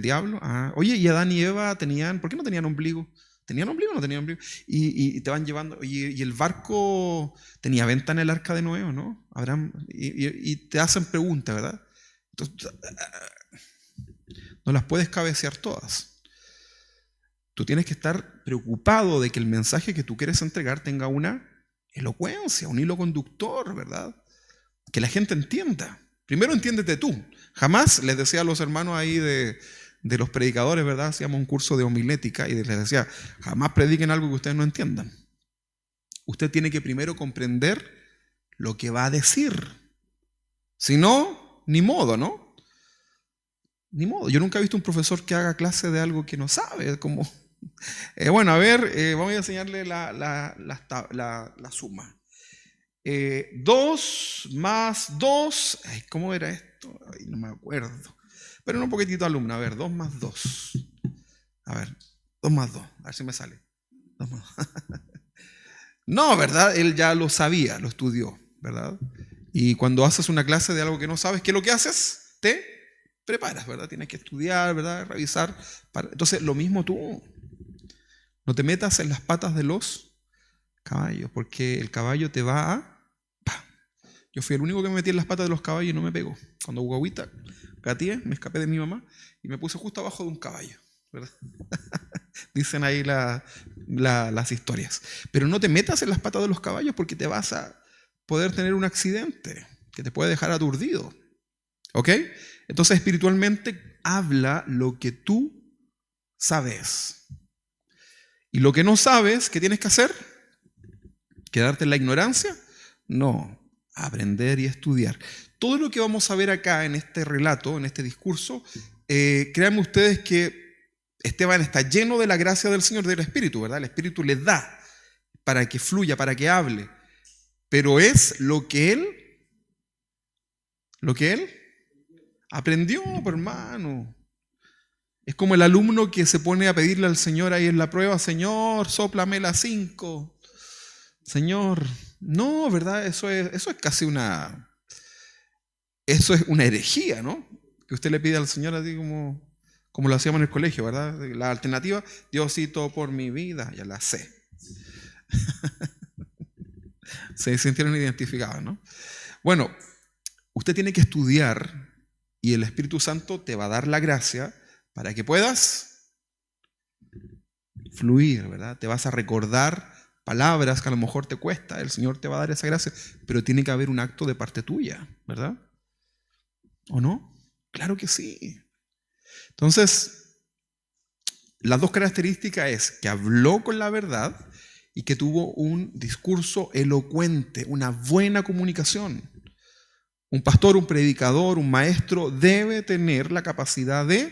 diablo? Oye, ¿y Adán y Eva por qué no tenían ombligo? ¿Tenían ombligo o no tenían ombligo? Y te van llevando, oye, ¿y el barco tenía venta en el arca de Noé o no? Y te hacen preguntas, ¿verdad? Entonces, no las puedes cabecear todas. Tú tienes que estar preocupado de que el mensaje que tú quieres entregar tenga una elocuencia, un hilo conductor, ¿verdad? que la gente entienda. Primero entiéndete tú. Jamás les decía a los hermanos ahí de los predicadores, ¿verdad? Hacíamos un curso de homilética y les decía, jamás prediquen algo que ustedes no entiendan. Usted tiene que primero comprender lo que va a decir. Si no, ni modo, ¿no? Ni modo. Yo nunca he visto un profesor que haga clase de algo que no sabe. Como, bueno, a ver, vamos a enseñarle la suma. 2 más 2. Ay, ¿cómo era esto? Ay, no me acuerdo. Pero un poquitito alumno. A ver, 2 más 2. A ver, 2 más 2. A ver si me sale. 2 más 2. No, ¿verdad? Él ya lo sabía, lo estudió, ¿verdad? Y cuando haces una clase de algo que no sabes, ¿qué es lo que haces? Te preparas, ¿verdad? Tienes que estudiar, ¿verdad? Revisar. Entonces, lo mismo tú. No te metas en las patas de los caballos, porque el caballo te va a... Yo fui el único que me metí en las patas de los caballos y no me pegó. Cuando guaguita, gateé, me escapé de mi mamá y me puse justo abajo de un caballo, ¿verdad? Dicen ahí las historias. Pero no te metas en las patas de los caballos porque te vas a poder tener un accidente que te puede dejar aturdido. ¿Ok? Entonces, espiritualmente, habla lo que tú sabes. Y lo que no sabes, ¿qué tienes que hacer? ¿Quedarte en la ignorancia? No, aprender y estudiar. Todo lo que vamos a ver acá en este relato, en este discurso, créanme ustedes que Esteban está lleno de la gracia del Señor, del Espíritu, ¿verdad? El Espíritu le da para que fluya, para que hable. Pero es lo que él aprendió, hermano. Es como el alumno que se pone a pedirle al Señor ahí en la prueba, Señor, sóplame la 5. Señor, no, ¿verdad? Eso es casi eso es una herejía, ¿no? Que usted le pide al Señor así como lo hacíamos en el colegio, ¿verdad? La alternativa, Diosito por mi vida, ya la sé. Se sintieron identificados, ¿no? Bueno, usted tiene que estudiar y el Espíritu Santo te va a dar la gracia para que puedas fluir, ¿verdad? Te vas a recordar palabras que a lo mejor te cuesta, el Señor te va a dar esa gracia, pero tiene que haber un acto de parte tuya, ¿verdad? ¿O no? Claro que sí. Entonces, las dos características es que habló con la verdad y que tuvo un discurso elocuente, una buena comunicación. Un pastor, un predicador, un maestro debe tener la capacidad ¿de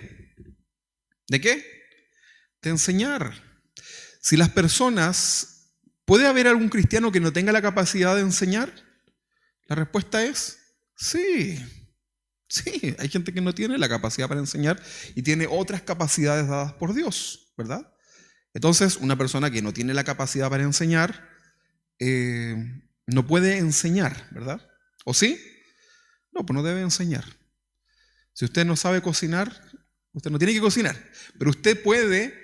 qué? De enseñar. Si las personas, ¿puede haber algún cristiano que no tenga la capacidad de enseñar? La respuesta es sí. Sí, hay gente que no tiene la capacidad para enseñar y tiene otras capacidades dadas por Dios, ¿verdad? Entonces, una persona que no tiene la capacidad para enseñar, no puede enseñar, ¿verdad? ¿O sí? No, pues no debe enseñar. Si usted no sabe cocinar, usted no tiene que cocinar, pero usted puede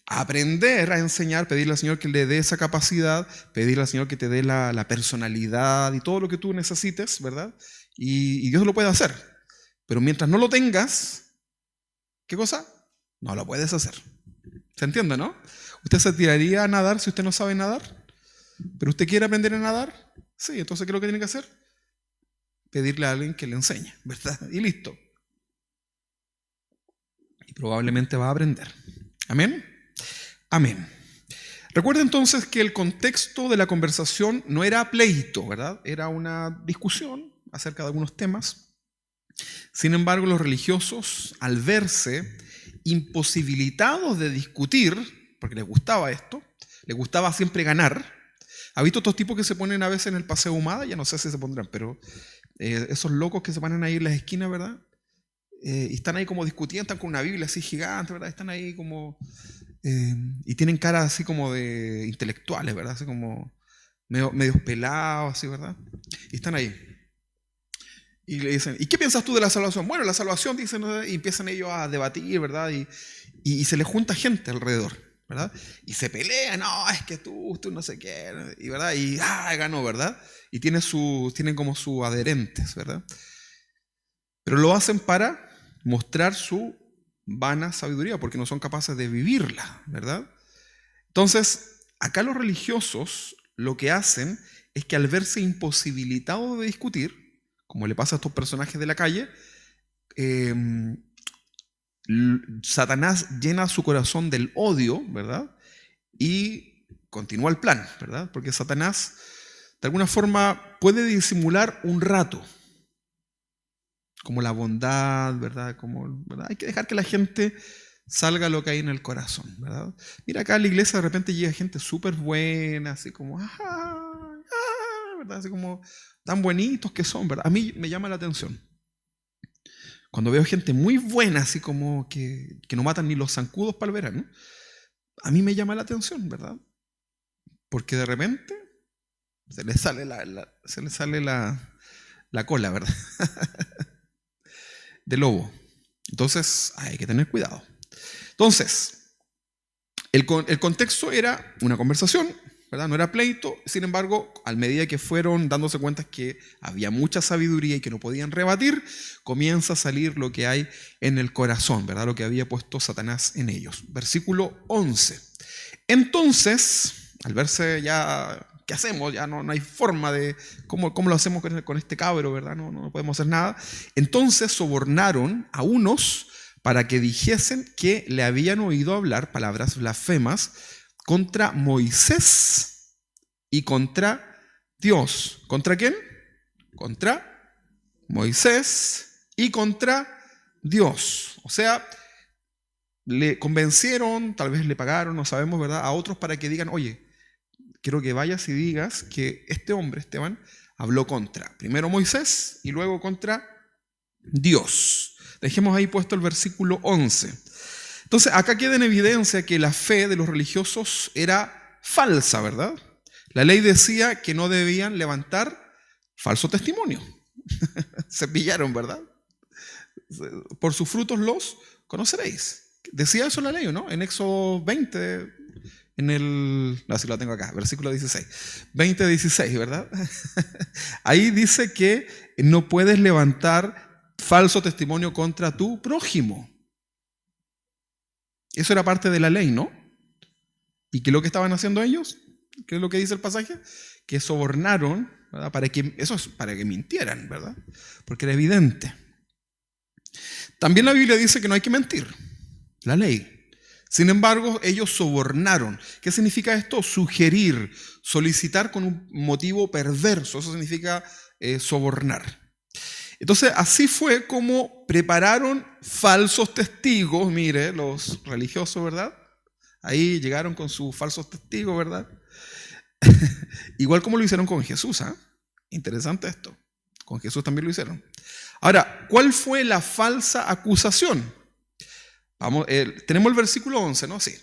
aprender a enseñar, pedirle al Señor que le dé esa capacidad, pedirle al Señor que te dé la personalidad y todo lo que tú necesites, ¿verdad? Y Dios lo puede hacer. Pero mientras no lo tengas, ¿qué cosa? No lo puedes hacer. ¿Se entiende, no? ¿Usted se tiraría a nadar si usted no sabe nadar? ¿Pero usted quiere aprender a nadar? Sí, entonces ¿qué es lo que tiene que hacer? Pedirle a alguien que le enseñe, ¿verdad? Y listo. Y probablemente va a aprender. ¿Amén? Amén. Recuerda entonces que el contexto de la conversación no era pleito, ¿verdad? Era una discusión acerca de algunos temas. Sin embargo, los religiosos, al verse imposibilitados de discutir, porque les gustaba esto, les gustaba siempre ganar. ¿Ha visto estos tipos que se ponen a veces en el Paseo Humada? Ya no sé si se pondrán, pero esos locos que se ponen ahí en las esquinas, ¿verdad? Y están ahí como discutiendo, están con una Biblia así gigante, ¿verdad? Están ahí como... y tienen cara así como de intelectuales, ¿verdad? Así como medios pelados, así, ¿verdad? Y están ahí. Y le dicen, ¿y qué piensas tú de la salvación? Bueno, la salvación, dicen, y empiezan ellos a debatir, ¿verdad? Y se les junta gente alrededor, ¿verdad? Y se pelean, no, es que tú no sé qué, y ¿verdad? Y ganó, ¿verdad? Y tienen como sus adherentes, ¿verdad? Pero lo hacen para mostrar su vana sabiduría, porque no son capaces de vivirla, ¿verdad? Entonces, acá los religiosos lo que hacen es que al verse imposibilitados de discutir, como le pasa a estos personajes de la calle, Satanás llena su corazón del odio, ¿verdad? Y continúa el plan, ¿verdad? Porque Satanás, de alguna forma, puede disimular un rato, como la bondad, ¿verdad? ¿verdad? Hay que dejar que la gente salga lo que hay en el corazón, ¿verdad? Mira, acá a la iglesia de repente llega gente súper buena, así como, ¿verdad? Así como tan bonitos que son, ¿verdad? A mí me llama la atención. Cuando veo gente muy buena, así como que no matan ni los zancudos para el verano, a mí me llama la atención, ¿verdad? Porque de repente se le sale la cola, ¿verdad? De lobo. Entonces hay que tener cuidado. Entonces, el contexto era una conversación, ¿verdad? No era pleito. Sin embargo, a medida que fueron dándose cuenta que había mucha sabiduría y que no podían rebatir, comienza a salir lo que hay en el corazón, ¿verdad? Lo que había puesto Satanás en ellos. Versículo 11. Entonces, al verse ya, ¿qué hacemos? Ya no hay forma de, ¿cómo lo hacemos con este cabro, ¿verdad? No podemos hacer nada. Entonces sobornaron a unos para que dijesen que le habían oído hablar palabras blasfemas contra Moisés y contra Dios. ¿Contra quién? Contra Moisés y contra Dios. O sea, le convencieron, tal vez le pagaron, no sabemos, ¿verdad?, a otros para que digan, oye, quiero que vayas y digas que este hombre, Esteban, habló contra, primero Moisés y luego contra Dios. Dejemos ahí puesto el versículo 11. Entonces, acá queda en evidencia que la fe de los religiosos era falsa, ¿verdad? La ley decía que no debían levantar falso testimonio. Se pillaron, ¿verdad? Por sus frutos los conoceréis. Decía eso la ley, ¿no? En Éxodo 20, no, si lo tengo acá, versículo 16. 20, 16, ¿verdad? Ahí dice que no puedes levantar falso testimonio contra tu prójimo. Eso era parte de la ley, ¿no? ¿Y qué es lo que estaban haciendo ellos? ¿Qué es lo que dice el pasaje? Que sobornaron, ¿verdad? Eso es para que mintieran, ¿verdad? Porque era evidente. También la Biblia dice que no hay que mentir, la ley. Sin embargo, ellos sobornaron. ¿Qué significa esto? Sugerir, solicitar con un motivo perverso. Eso significa sobornar. Entonces, así fue como prepararon falsos testigos. Mire, los religiosos, ¿verdad? Ahí llegaron con sus falsos testigos, ¿verdad? Igual como lo hicieron con Jesús, ¿eh? Interesante esto. Con Jesús también lo hicieron. Ahora, ¿cuál fue la falsa acusación? Vamos, tenemos el versículo 11, ¿no? Sí.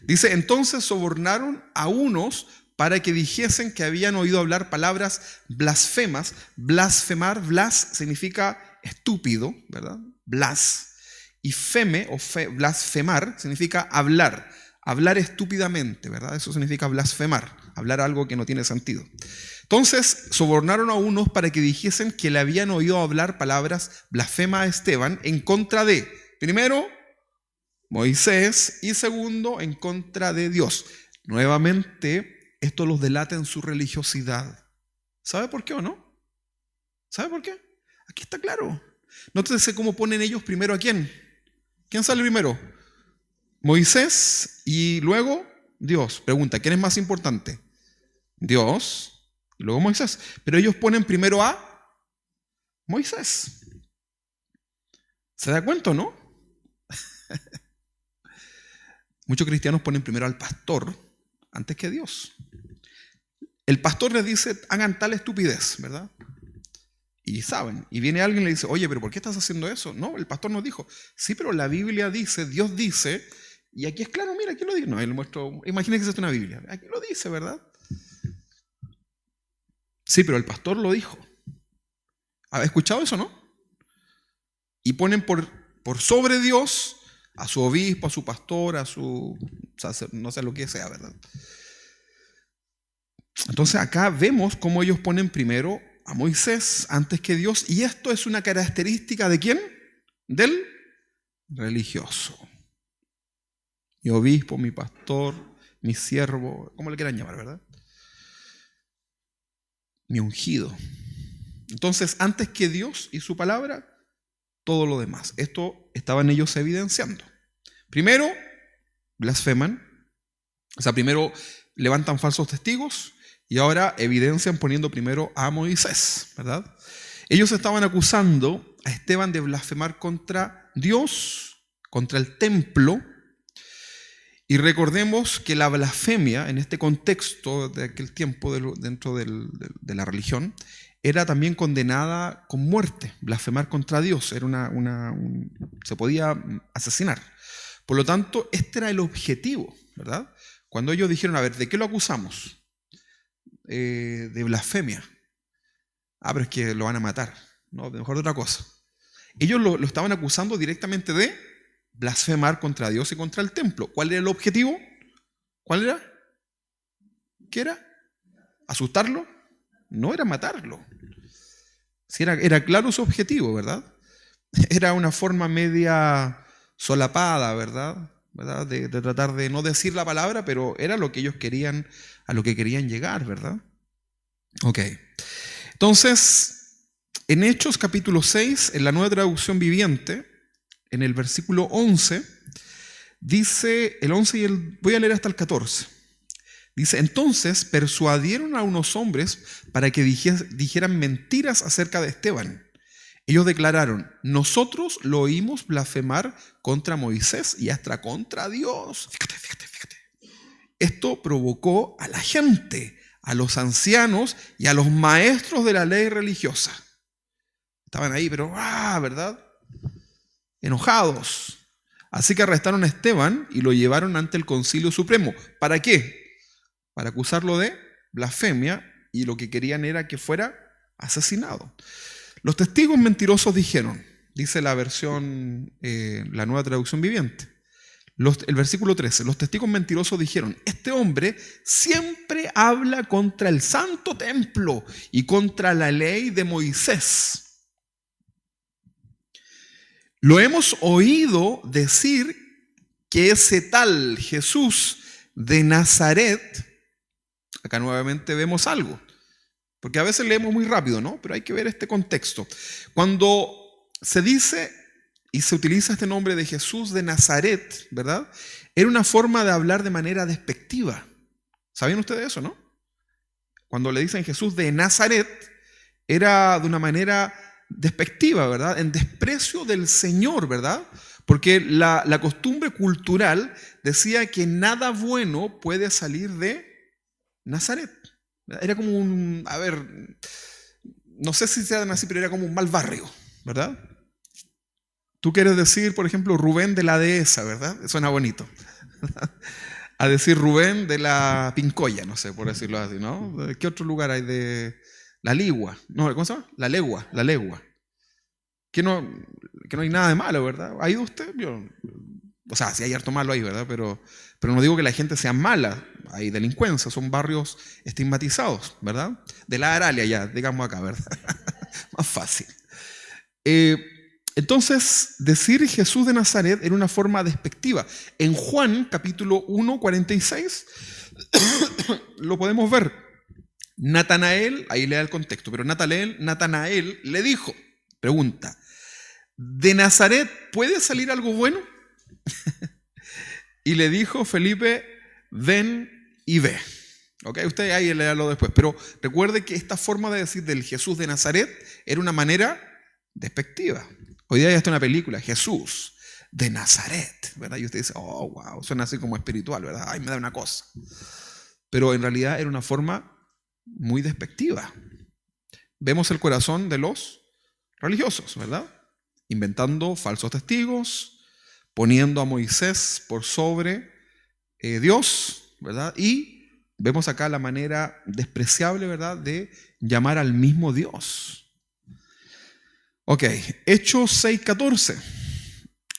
Dice, entonces sobornaron a unos para que dijesen que habían oído hablar palabras blasfemas. Blasfemar, blas significa estúpido, ¿verdad? Blas. Y blasfemar significa hablar. Hablar estúpidamente, ¿verdad? Eso significa blasfemar. Hablar algo que no tiene sentido. Entonces sobornaron a unos para que dijesen que le habían oído hablar palabras blasfemas a Esteban en contra de, primero, Moisés y segundo, en contra de Dios. Nuevamente, esto los delata en su religiosidad. ¿Sabe por qué o no? ¿Sabe por qué? Aquí está claro. Nótese cómo ponen ellos primero a quién. ¿Quién sale primero? Moisés y luego Dios. Pregunta, ¿quién es más importante? Dios y luego Moisés. Pero ellos ponen primero a Moisés. ¿Se da cuenta o no? Muchos cristianos ponen primero al pastor antes que a Dios. El pastor les dice, hagan tal estupidez, ¿verdad? Y saben. Y viene alguien y le dice, oye, pero ¿por qué estás haciendo eso? No, el pastor nos dijo, sí, pero la Biblia dice, Dios dice, y aquí es claro, mira, aquí lo dice. No, él muestro, imagínense que es una Biblia. Aquí lo dice, ¿verdad? Sí, pero el pastor lo dijo. ¿Has escuchado eso, no? Y ponen por sobre Dios a su obispo, a su pastor, a su, no sé lo que sea, ¿verdad? Entonces acá vemos cómo ellos ponen primero a Moisés antes que Dios, y esto es una característica ¿de quién? Del religioso. Mi obispo, mi pastor, mi siervo, como le quieran llamar, ¿verdad? Mi ungido. Entonces, antes que Dios y su palabra, todo lo demás. Esto estaban ellos evidenciando. Primero, blasfeman. O sea, primero levantan falsos testigos y ahora evidencian poniendo primero a Moisés, ¿verdad? Ellos estaban acusando a Esteban de blasfemar contra Dios, contra el templo. Y recordemos que la blasfemia, en este contexto de aquel tiempo dentro de la religión, era también condenada con muerte. Blasfemar contra Dios era se podía asesinar. Por lo tanto, este era el objetivo, ¿verdad? Cuando ellos dijeron, a ver, ¿de qué lo acusamos? De blasfemia. Ah, pero es que lo van a matar. No, mejor de otra cosa. Ellos lo estaban acusando directamente de blasfemar contra Dios y contra el templo. ¿Cuál era el objetivo? ¿Cuál era? ¿Qué era? ¿Asustarlo? No era matarlo. Sí, era claro su objetivo, ¿verdad? Era una forma media solapada, ¿verdad? De tratar de no decir la palabra, pero era lo que ellos querían, a lo que querían llegar, ¿verdad? Ok. Entonces, en Hechos capítulo 6, en la Nueva Traducción Viviente, en el versículo 11, dice, el 11 voy a leer hasta el 14. Dice, entonces persuadieron a unos hombres para que dijeran mentiras acerca de Esteban. Ellos declararon, nosotros lo oímos blasfemar contra Moisés y hasta contra Dios. Fíjate. Esto provocó a la gente, a los ancianos y a los maestros de la ley religiosa. Estaban ahí, pero, ¿verdad? Enojados. Así que arrestaron a Esteban y lo llevaron ante el Concilio Supremo. ¿Para qué? Para acusarlo de blasfemia, y lo que querían era que fuera asesinado. Los testigos mentirosos dijeron, dice la versión, la Nueva Traducción Viviente, el versículo 13, los testigos mentirosos dijeron, este hombre siempre habla contra el santo templo y contra la ley de Moisés. Lo hemos oído decir que ese tal Jesús de Nazaret, acá nuevamente vemos algo, porque a veces leemos muy rápido, ¿no? Pero hay que ver este contexto. Cuando se dice y se utiliza este nombre de Jesús de Nazaret, ¿verdad? Era una forma de hablar de manera despectiva. ¿Sabían ustedes eso, no? Cuando le dicen Jesús de Nazaret, era de una manera despectiva, ¿verdad? En desprecio del Señor, ¿verdad? Porque la costumbre cultural decía que nada bueno puede salir de Nazaret. Era como no sé si se llama así, pero era como un mal barrio, ¿verdad? Tú quieres decir, por ejemplo, Rubén de la Dehesa, ¿verdad? Suena bonito. A decir Rubén de la Pincoya, no sé, por decirlo así, ¿no? ¿Qué otro lugar hay de la Ligua? No, ¿cómo se llama? La Legua. Que no hay nada de malo, ¿verdad? ¿Ha ido usted? O sea, sí hay harto malo ahí, ¿verdad? Pero no digo que la gente sea mala. Hay delincuencia, son barrios estigmatizados, ¿verdad? De la Aralia ya, digamos acá, ¿verdad? Más fácil. Entonces, decir Jesús de Nazaret era una forma despectiva. En Juan, capítulo 1, 46, lo podemos ver. Natanael, ahí lea el contexto, pero Natanael le dijo, pregunta, ¿de Nazaret puede salir algo bueno? Y le dijo Felipe, ven y ve. ¿Ok? Usted ahí léalo después. Pero recuerde que esta forma de decir del Jesús de Nazaret era una manera despectiva. Hoy día ya está una película, Jesús de Nazaret, ¿verdad? Y usted dice, oh, wow, suena así como espiritual, ¿verdad? Ay, me da una cosa. Pero en realidad era una forma muy despectiva. Vemos el corazón de los religiosos, ¿verdad? Inventando falsos testigos, poniendo a Moisés por sobre Dios, ¿verdad? Y vemos acá la manera despreciable, ¿verdad?, de llamar al mismo Dios. Ok, Hechos 6:14.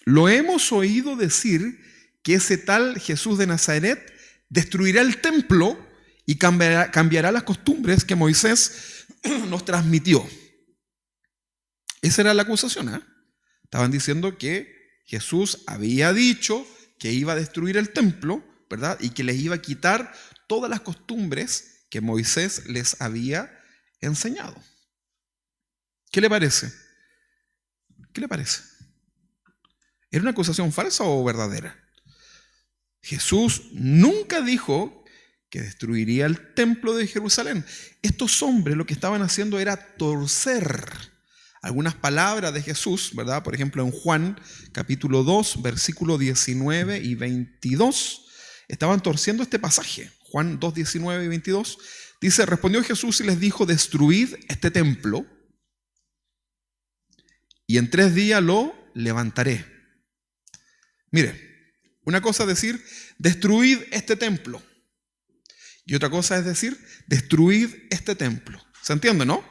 Lo hemos oído decir que ese tal Jesús de Nazaret destruirá el templo y cambiará las costumbres que Moisés nos transmitió. Esa era la acusación, ¿eh? Estaban diciendo que Jesús había dicho que iba a destruir el templo, ¿verdad? Y que les iba a quitar todas las costumbres que Moisés les había enseñado. ¿Qué le parece? ¿Qué le parece? ¿Era una acusación falsa o verdadera? Jesús nunca dijo que destruiría el templo de Jerusalén. Estos hombres lo que estaban haciendo era torcer algunas palabras de Jesús, ¿verdad? Por ejemplo, en Juan capítulo 2, versículo 19 y 22, estaban torciendo este pasaje. Juan 2, 19 y 22 dice: respondió Jesús y les dijo: destruid este templo y en 3 días lo levantaré. Mire, una cosa es decir, destruid este templo. Y otra cosa es decir, destruid este templo. ¿Se entiende, no?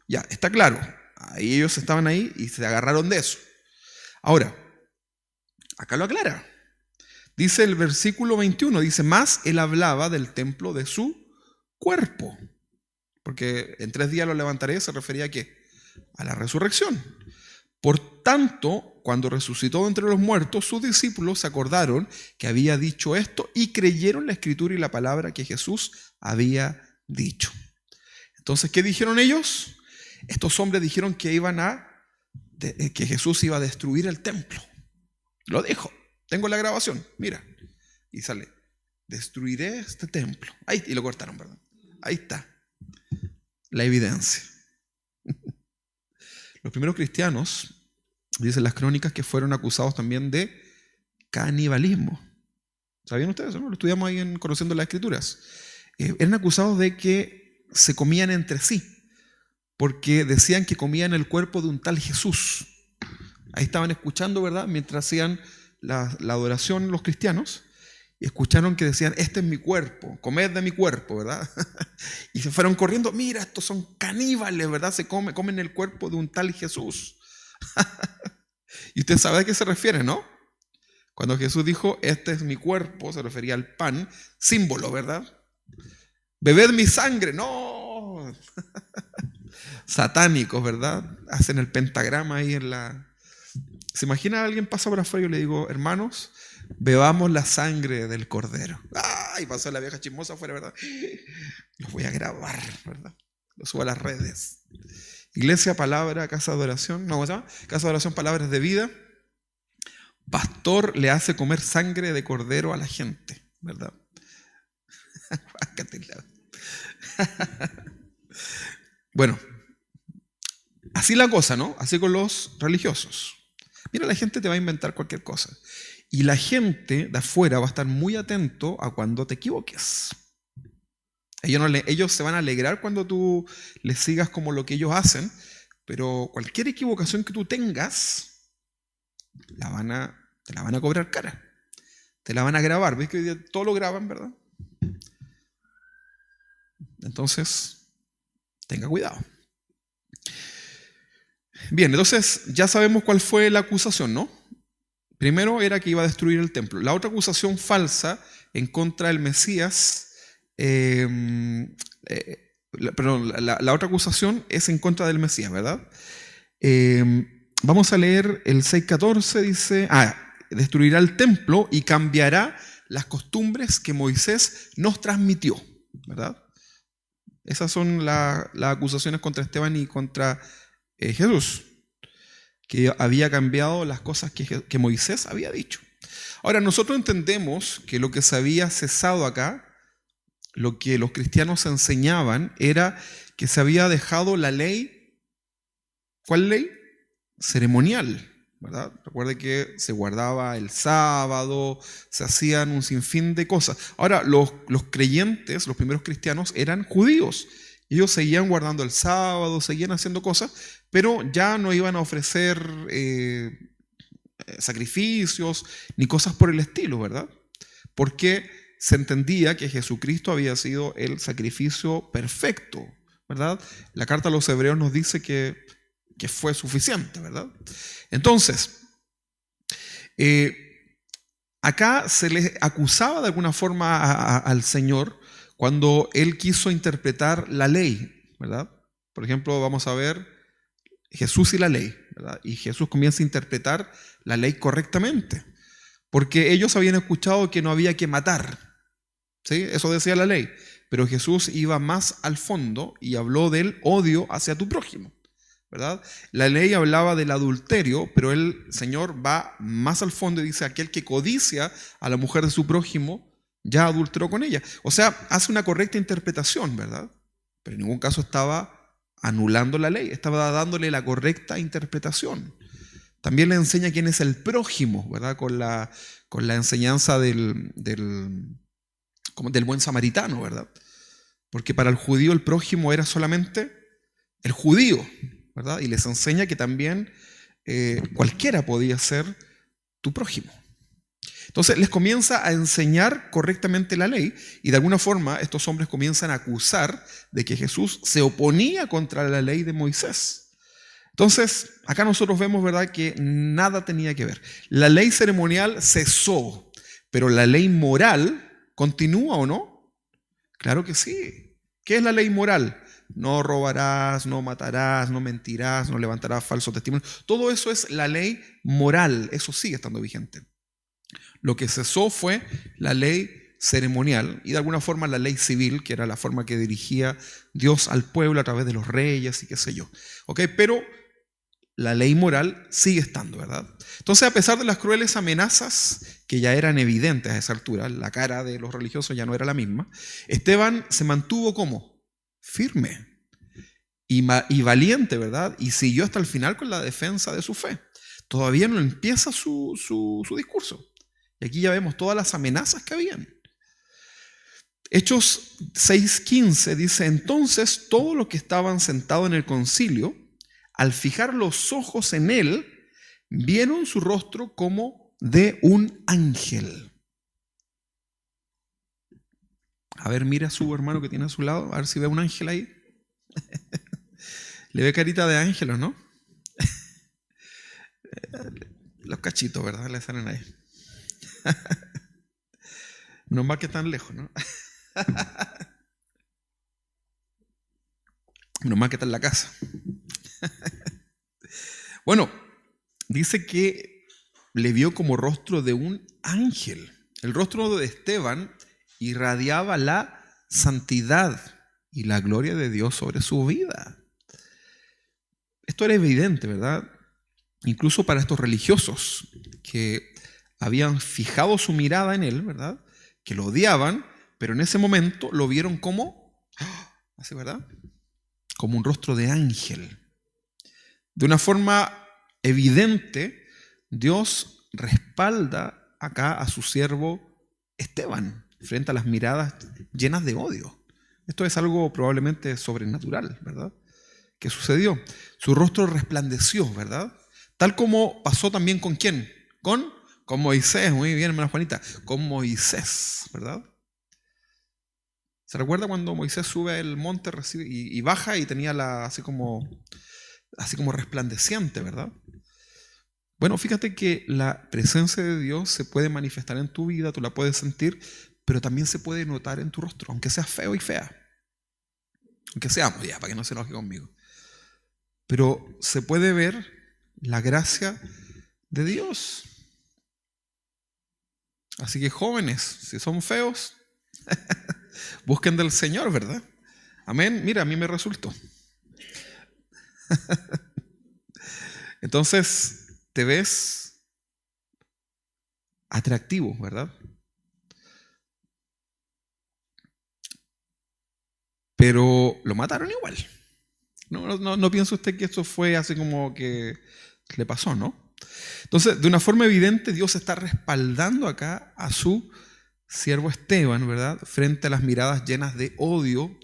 Ya, está claro. Ahí ellos estaban ahí y se agarraron de eso. Ahora, acá lo aclara. Dice el versículo 21, dice: más él hablaba del templo de su cuerpo. Porque en 3 días lo levantaré, se refería ¿a qué? A la resurrección. Por tanto, cuando resucitó de entre los muertos, sus discípulos se acordaron que había dicho esto y creyeron la escritura y la palabra que Jesús había dicho. Entonces, ¿qué dijeron ellos? Estos hombres dijeron que que Jesús iba a destruir el templo. Lo dijo. Tengo la grabación, mira. Y sale: destruiré este templo. Ahí, y lo cortaron, ¿verdad? Ahí está la evidencia. Los primeros cristianos, dicen las crónicas, que fueron acusados también de canibalismo. ¿Sabían ustedes eso, no? Lo estudiamos ahí en Conociendo las Escrituras. Eran acusados de que se comían entre sí, porque decían que comían el cuerpo de un tal Jesús. Ahí estaban escuchando, ¿verdad? Mientras hacían la adoración los cristianos, y escucharon que decían: este es mi cuerpo, comed de mi cuerpo, ¿verdad? Y se fueron corriendo: mira, estos son caníbales, ¿verdad? Comen el cuerpo de un tal Jesús. Y usted sabe a qué se refiere, ¿no? Cuando Jesús dijo: este es mi cuerpo, se refería al pan, símbolo, ¿verdad? Bebed mi sangre, no. Satánicos, ¿verdad? Hacen el pentagrama ahí en la... ¿Se imagina a alguien pasa por afuera y yo le digo: hermanos, bebamos la sangre del cordero? ¡Ay! Pasó la vieja chismosa afuera, ¿verdad? Los voy a grabar, ¿verdad? Los subo a las redes. Iglesia, palabra, casa de oración. No, ¿cómo se llama? Casa de oración, palabras de vida. Pastor le hace comer sangre de cordero a la gente, ¿verdad? Bueno, así la cosa, ¿no? Así con los religiosos. Mira, la gente te va a inventar cualquier cosa. Y la gente de afuera va a estar muy atento a cuando te equivoques. Ellos se van a alegrar cuando tú les sigas como lo que ellos hacen, pero cualquier equivocación que tú tengas, te la van a cobrar cara. Te la van a grabar. ¿Ves que hoy día todo lo graban, verdad? Entonces, tenga cuidado. Bien, entonces ya sabemos cuál fue la acusación, ¿no? Primero era que iba a destruir el templo. La otra acusación falsa en contra del Mesías, la otra acusación es en contra del Mesías, ¿verdad? Vamos a leer el 6:14, dice: destruirá el templo y cambiará las costumbres que Moisés nos transmitió, ¿verdad? Esas son las acusaciones contra Esteban y contra Jesús, que había cambiado las cosas que Moisés había dicho. Ahora, nosotros entendemos que lo que se había cesado acá, lo que los cristianos enseñaban, era que se había dejado la ley. ¿Cuál ley? Ceremonial, ¿verdad? Recuerde que se guardaba el sábado, se hacían un sinfín de cosas. Ahora, los creyentes, los primeros cristianos, eran judíos. Ellos seguían guardando el sábado, seguían haciendo cosas, pero ya no iban a ofrecer sacrificios ni cosas por el estilo, ¿verdad? Porque se entendía que Jesucristo había sido el sacrificio perfecto, ¿verdad? La carta a los Hebreos nos dice que fue suficiente, ¿verdad? Entonces, acá se le acusaba de alguna forma al Señor cuando Él quiso interpretar la ley, ¿verdad? Por ejemplo, vamos a ver Jesús y la ley, ¿verdad? Y Jesús comienza a interpretar la ley correctamente, porque ellos habían escuchado que no había que matar, ¿sí? Eso decía la ley, pero Jesús iba más al fondo y habló del odio hacia tu prójimo, ¿verdad? La ley hablaba del adulterio, pero el Señor va más al fondo y dice: aquel que codicia a la mujer de su prójimo ya adulteró con ella. O sea, hace una correcta interpretación, ¿verdad? Pero en ningún caso estaba anulando la ley, estaba dándole la correcta interpretación. También le enseña quién es el prójimo, ¿verdad? Con la enseñanza del buen samaritano, ¿verdad? Porque para el judío el prójimo era solamente el judío, ¿verdad? Y les enseña que también cualquiera podía ser tu prójimo. Entonces les comienza a enseñar correctamente la ley, y de alguna forma estos hombres comienzan a acusar de que Jesús se oponía contra la ley de Moisés. Entonces, acá nosotros vemos, ¿verdad?, que nada tenía que ver. La ley ceremonial cesó, pero la ley moral continúa, ¿o no? Claro que sí. ¿Qué es la ley moral? No robarás, no matarás, no mentirás, no levantarás falsos testimonios. Todo eso es la ley moral, eso sigue estando vigente. Lo que cesó fue la ley ceremonial y de alguna forma la ley civil, que era la forma que dirigía Dios al pueblo a través de los reyes y qué sé yo. ¿Ok? Pero la ley moral sigue estando, ¿verdad? Entonces, a pesar de las crueles amenazas que ya eran evidentes a esa altura, la cara de los religiosos ya no era la misma, Esteban se mantuvo como firme y valiente, ¿verdad? Y siguió hasta el final con la defensa de su fe. Todavía no empieza su discurso. Y aquí ya vemos todas las amenazas que habían. Hechos 6:15 dice: entonces todos los que estaban sentados en el concilio, al fijar los ojos en él, vieron su rostro como de un ángel. A ver, mira a su hermano que tiene a su lado, a ver si ve un ángel ahí. Le ve carita de ángel, ¿o no? Los cachitos, ¿verdad? Le salen ahí. No más que tan lejos, ¿no? No más que está en la casa. Bueno, dice que le vio como rostro de un ángel. El rostro de Esteban irradiaba la santidad y la gloria de Dios sobre su vida. Esto era evidente, ¿verdad? Incluso para estos religiosos que habían fijado su mirada en él, ¿verdad? Que lo odiaban, pero en ese momento lo vieron como, ¿así, verdad? Como un rostro de ángel. De una forma evidente, Dios respalda acá a su siervo Esteban frente a las miradas llenas de odio. Esto es algo probablemente sobrenatural, ¿verdad?, que sucedió. Su rostro resplandeció, ¿verdad? Tal como pasó también ¿con quién? Con Moisés. Muy bien, hermana Juanita. Con Moisés, ¿verdad? ¿Se recuerda cuando Moisés sube al monte y baja y tenía así como resplandeciente, ¿verdad? Bueno, fíjate que la presencia de Dios se puede manifestar en tu vida, tú la puedes sentir, pero también se puede notar en tu rostro, aunque seas feo y fea. Aunque seamos, ya, para que no se enoje conmigo. Pero se puede ver la gracia de Dios. Así que jóvenes, si son feos, busquen del Señor, ¿verdad? Amén. Mira, a mí me resultó. Entonces, te ves atractivo, ¿verdad? Pero lo mataron igual. No piensa usted que esto fue así como que le pasó, ¿no? Entonces, de una forma evidente, Dios está respaldando acá a su siervo Esteban, ¿verdad?, frente a las miradas llenas de odio,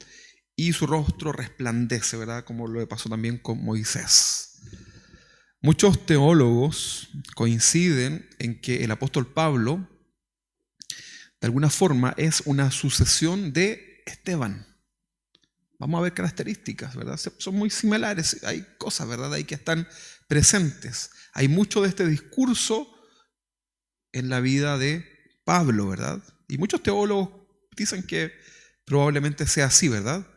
y su rostro resplandece, ¿verdad?, como lo pasó también con Moisés. Muchos teólogos coinciden en que el apóstol Pablo, de alguna forma, es una sucesión de Esteban. Vamos a ver características, ¿verdad? Son muy similares, hay cosas, ¿verdad?, ahí que están presentes. Hay mucho de este discurso en la vida de Pablo, ¿verdad? Y muchos teólogos dicen que probablemente sea así, ¿verdad?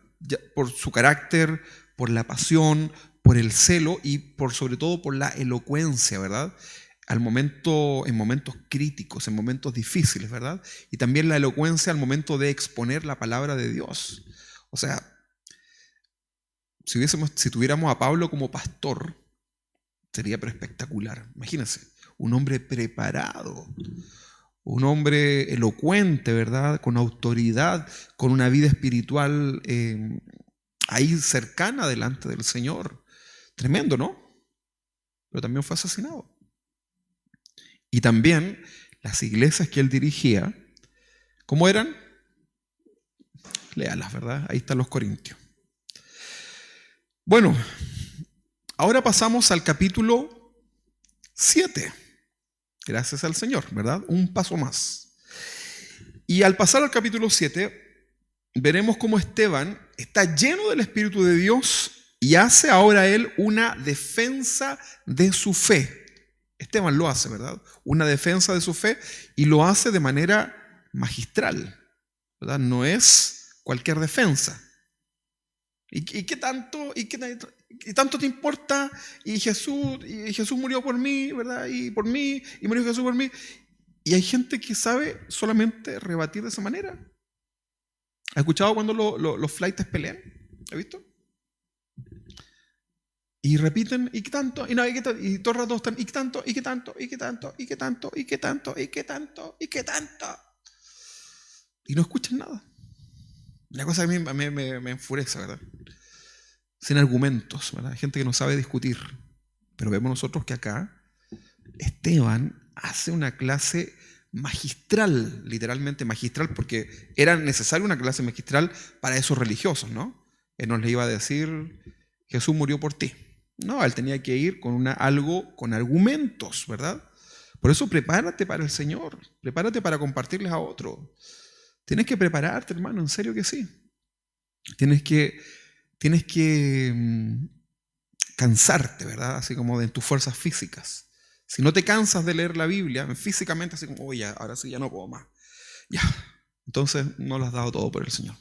Por su carácter, por la pasión, por el celo y sobre todo por la elocuencia, ¿verdad? En momentos críticos, en momentos difíciles, ¿verdad? Y también la elocuencia al momento de exponer la palabra de Dios. O sea, Si tuviéramos a Pablo como pastor, sería pero espectacular. Imagínense, un hombre preparado, un hombre elocuente, ¿verdad? Con autoridad, con una vida espiritual ahí cercana delante del Señor. Tremendo, ¿no? Pero también fue asesinado. Y también las iglesias que él dirigía, ¿cómo eran? Léalas, ¿verdad? Ahí están los Corintios. Bueno, ahora pasamos al capítulo 7. Gracias al Señor, ¿verdad? Un paso más. Y al pasar al capítulo 7, veremos cómo Esteban está lleno del Espíritu de Dios y hace ahora él una defensa de su fe. Esteban lo hace, ¿verdad? Una defensa de su fe y lo hace de manera magistral, ¿verdad? No es cualquier defensa. ¿Y qué tanto? ¿Y tanto te importa? Y Jesús murió por mí, ¿verdad? Y por mí, y murió Jesús por mí. Y hay gente que sabe solamente rebatir de esa manera. ¿Has escuchado cuando los flaites pelean? ¿Has visto? Y repiten, ¿y qué tanto? Y no, ¿y qué tanto? Y todo el rato están, ¿y qué tanto? ¿Y qué tanto? ¿Y qué tanto? ¿Y qué tanto? ¿Y qué tanto? ¿Y qué tanto? ¿Y qué tanto? Y no escuchan nada. Una cosa que a mí me enfurece, ¿verdad? Sin argumentos, ¿verdad? Gente que no sabe discutir. Pero vemos nosotros que acá Esteban hace una clase magistral, literalmente magistral, porque era necesaria una clase magistral para esos religiosos, ¿no? Él no les iba a decir, Jesús murió por ti. No, él tenía que ir con algo con argumentos, ¿verdad? Por eso prepárate para el Señor, prepárate para compartirles a otros. Tienes que prepararte, hermano, en serio que sí. Tienes que cansarte, ¿verdad? Así como de tus fuerzas físicas. Si no te cansas de leer la Biblia, físicamente así como, oye, ahora sí ya no puedo más. Ya, entonces no lo has dado todo por el Señor.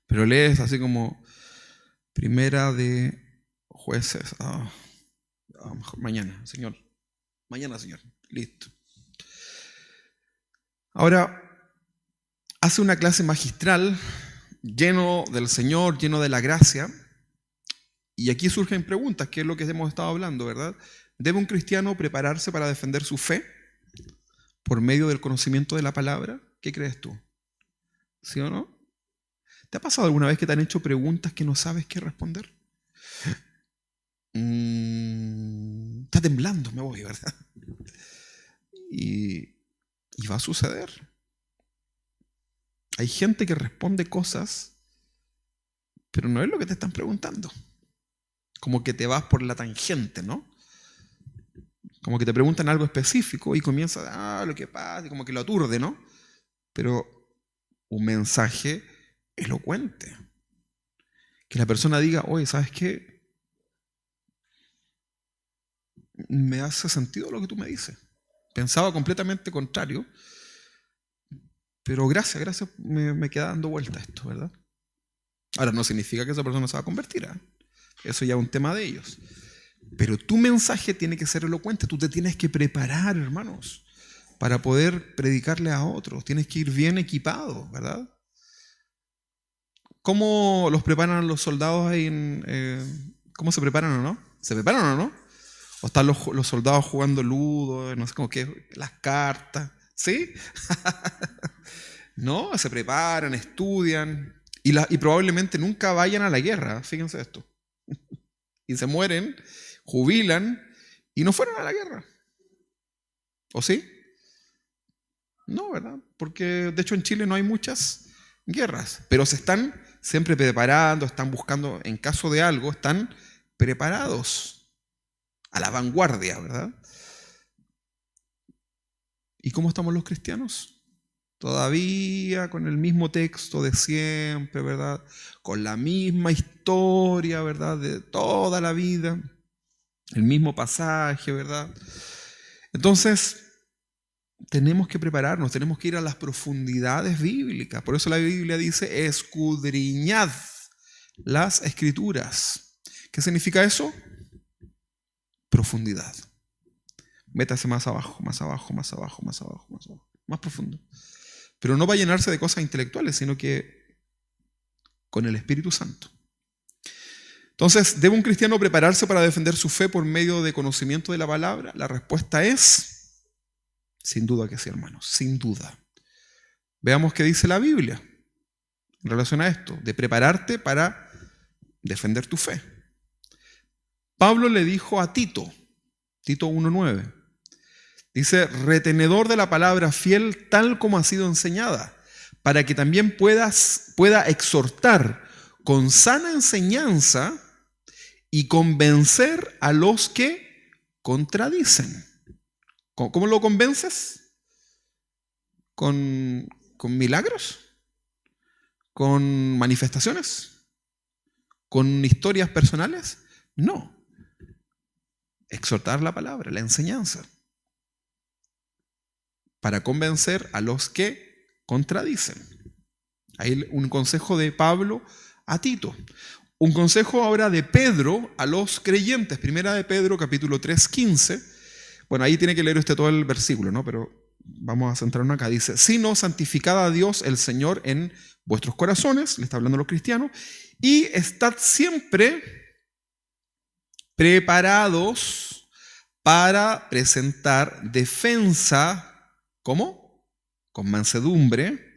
Pero lees así como Primera de Jueces. Mejor mañana, Señor. Mañana, Señor. Listo. Ahora, hace una clase magistral, lleno del Señor, lleno de la gracia. Y aquí surgen preguntas, que es lo que hemos estado hablando, ¿verdad? ¿Debe un cristiano prepararse para defender su fe por medio del conocimiento de la palabra? ¿Qué crees tú? ¿Sí o no? ¿Te ha pasado alguna vez que te han hecho preguntas que no sabes qué responder? Está temblando, me voy, ¿verdad? Y va a suceder. Hay gente que responde cosas, pero no es lo que te están preguntando. Como que te vas por la tangente, ¿no? Como que te preguntan algo específico y comienza, lo que pasa, y como que lo aturde, ¿no? Pero un mensaje elocuente. Que la persona diga, oye, ¿sabes qué? Me hace sentido lo que tú me dices. Pensaba completamente contrario, pero gracias, me queda dando vuelta esto, ¿verdad? Ahora, no significa que esa persona se va a convertir, ¿eh? Eso ya es un tema de ellos. Pero tu mensaje tiene que ser elocuente. Tú te tienes que preparar, hermanos, para poder predicarle a otros. Tienes que ir bien equipado, ¿verdad? ¿Cómo los preparan los soldados ahí ¿cómo se preparan o no? ¿Se preparan o no? ¿O están los soldados jugando ludo, no sé cómo qué, las cartas? ¿Sí? No, se preparan, estudian y probablemente nunca vayan a la guerra. Fíjense esto. Y se mueren, jubilan y no fueron a la guerra. ¿O sí? No, ¿verdad? Porque de hecho en Chile no hay muchas guerras, pero se están siempre preparando, están buscando, en caso de algo, están preparados a la vanguardia, ¿verdad? ¿Y cómo estamos los cristianos? Todavía con el mismo texto de siempre, ¿verdad? Con la misma historia, ¿verdad? De toda la vida, el mismo pasaje, ¿verdad? Entonces, tenemos que prepararnos, tenemos que ir a las profundidades bíblicas. Por eso la Biblia dice, escudriñad las escrituras. ¿Qué significa eso? Profundidad. Métase más abajo, más abajo, más abajo, más abajo, más abajo, más profundo. Pero no va a llenarse de cosas intelectuales, sino que con el Espíritu Santo. Entonces, ¿debe un cristiano prepararse para defender su fe por medio de conocimiento de la palabra? La respuesta es, sin duda que sí, hermanos, sin duda. Veamos qué dice la Biblia en relación a esto, de prepararte para defender tu fe. Pablo le dijo a Tito, Tito 1:9, dice, retenedor de la palabra fiel tal como ha sido enseñada, para que también pueda exhortar con sana enseñanza y convencer a los que contradicen. ¿Cómo lo convences? ¿Con milagros? ¿Con manifestaciones? ¿Con historias personales? No. Exhortar la palabra, la enseñanza, para convencer a los que contradicen. Ahí un consejo de Pablo a Tito. Un consejo ahora de Pedro a los creyentes. Primera de Pedro, capítulo 3:15. Bueno, ahí tiene que leer usted todo el versículo, ¿no? Pero vamos a centrarnos acá. Dice, sino santificad a Dios el Señor en vuestros corazones, le está hablando a los cristianos, y estad siempre preparados para presentar defensa, ¿cómo? Con mansedumbre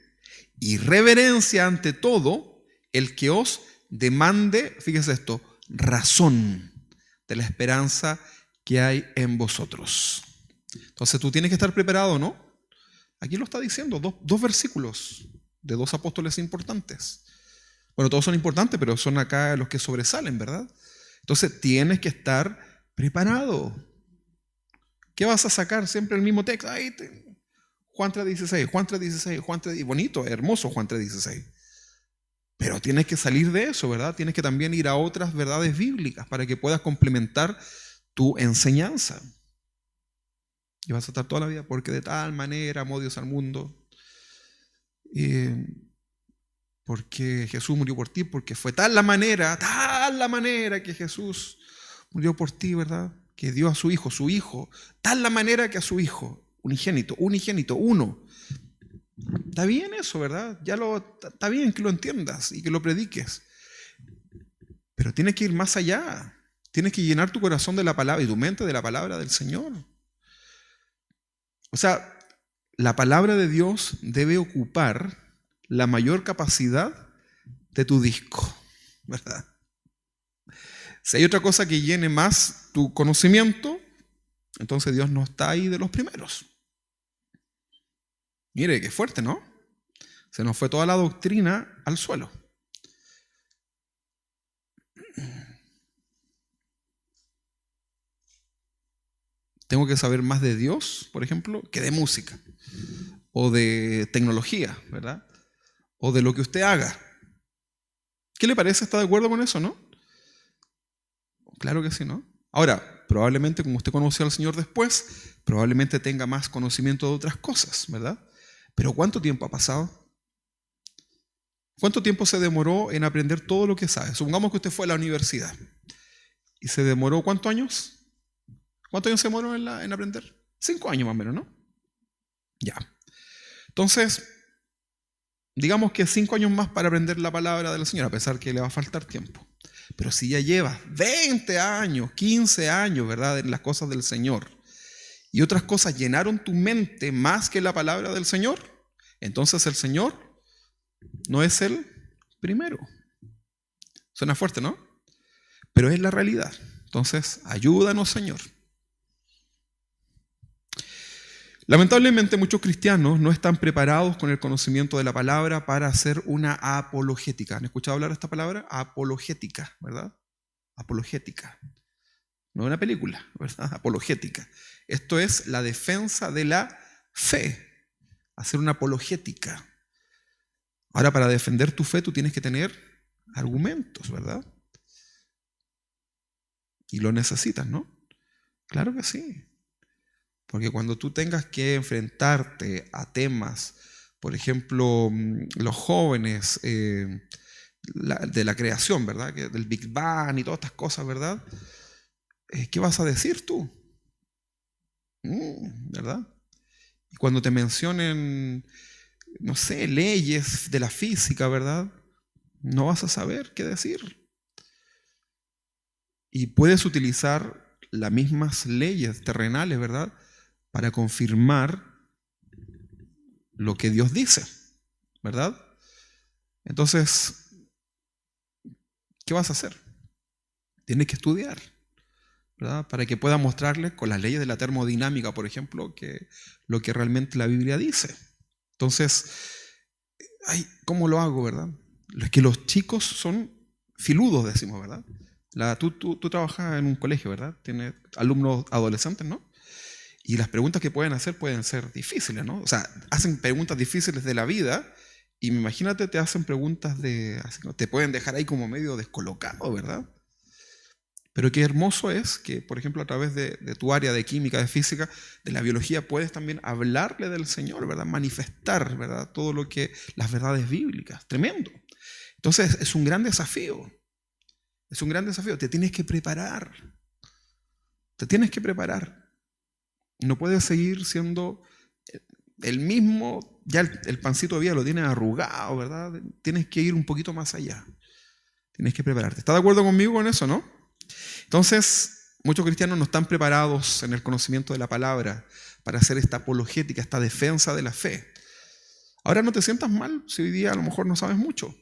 y reverencia ante todo el que os demande, fíjese esto, razón de la esperanza que hay en vosotros. Entonces tú tienes que estar preparado, ¿no? Aquí lo está diciendo, dos versículos de dos apóstoles importantes. Bueno, todos son importantes, pero son acá los que sobresalen, ¿verdad? Entonces tienes que estar preparado. ¿Qué vas a sacar? Siempre el mismo texto. Juan 3:16, Juan 3:16, Juan 3, y bonito, hermoso Juan 3:16. Pero tienes que salir de eso, ¿verdad? Tienes que también ir a otras verdades bíblicas para que puedas complementar tu enseñanza. Y vas a estar toda la vida, porque de tal manera amó Dios al mundo, porque Jesús murió por ti, porque fue tal la manera que Jesús murió por ti, ¿verdad? Que dio a su hijo, tal la manera que a su hijo, unigénito, uno. Está bien eso, ¿verdad? Está bien que lo entiendas y que lo prediques. Pero tienes que ir más allá. Tienes que llenar tu corazón de la palabra y tu mente de la palabra del Señor. O sea, la palabra de Dios debe ocupar la mayor capacidad de tu disco, ¿verdad? Si hay otra cosa que llene más tu conocimiento, entonces Dios no está ahí de los primeros. Mire, qué fuerte, ¿no? Se nos fue toda la doctrina al suelo. Tengo que saber más de Dios, por ejemplo, que de música, o de tecnología, ¿verdad? O de lo que usted haga. ¿Qué le parece? ¿Está de acuerdo con eso, no? Claro que sí, ¿no? Ahora, probablemente como usted conoció al Señor después, probablemente tenga más conocimiento de otras cosas, ¿verdad? Pero ¿cuánto tiempo ha pasado? ¿Cuánto tiempo se demoró en aprender todo lo que sabe? Supongamos que usted fue a la universidad y se demoró ¿cuántos años? ¿Cuántos años se demoró en aprender? 5 años más o menos, ¿no? Ya. Entonces, digamos que 5 años más para aprender la palabra del Señor, a pesar que le va a faltar tiempo. Pero si ya llevas 20 años, 15 años, ¿verdad?, en las cosas del Señor, y otras cosas llenaron tu mente más que la palabra del Señor, entonces el Señor no es el primero. Suena fuerte, ¿no? Pero es la realidad. Entonces, ayúdanos, Señor. Lamentablemente muchos cristianos no están preparados con el conocimiento de la palabra para hacer una apologética. ¿Han escuchado hablar de esta palabra? Apologética, ¿verdad? Apologética. No una película, ¿verdad? Apologética. Esto es la defensa de la fe. Hacer una apologética. Ahora, para defender tu fe tú tienes que tener argumentos, ¿verdad? Y lo necesitas, ¿no? Claro que sí. Porque cuando tú tengas que enfrentarte a temas, por ejemplo, los jóvenes de la creación, ¿verdad? Del Big Bang y todas estas cosas, ¿verdad? ¿Qué vas a decir tú? ¿Verdad? Y cuando te mencionen, no sé, leyes de la física, ¿verdad? No vas a saber qué decir. y puedes utilizar las mismas leyes terrenales, ¿verdad?, para confirmar lo que Dios dice, ¿verdad? Entonces, ¿qué vas a hacer? Tienes que estudiar, ¿verdad?, para que pueda mostrarles con las leyes de la termodinámica, por ejemplo, que lo que realmente la Biblia dice. Entonces, ¿cómo lo hago, verdad? Es que los chicos son filudos, decimos, ¿verdad? Tú trabajas en un colegio, ¿verdad? Tienes alumnos adolescentes, ¿no? Y las preguntas que pueden hacer pueden ser difíciles, ¿no? O sea, hacen preguntas difíciles de la vida y imagínate, te hacen preguntas te pueden dejar ahí como medio descolocado, ¿verdad? Pero qué hermoso es que, por ejemplo, a través de tu área de química, de física, de la biología, puedes también hablarle del Señor, ¿verdad? Manifestar, ¿verdad?, todo lo que, las verdades bíblicas. Tremendo. Entonces, es un gran desafío. Es un gran desafío. Te tienes que preparar. Te tienes que preparar. No puedes seguir siendo el mismo, ya el pancito de vida lo tienes arrugado, ¿verdad? Tienes que ir un poquito más allá. Tienes que prepararte. ¿Estás de acuerdo conmigo con eso, no? Entonces, muchos cristianos no están preparados en el conocimiento de la palabra para hacer esta apologética, esta defensa de la fe. Ahora no te sientas mal si hoy día a lo mejor no sabes mucho,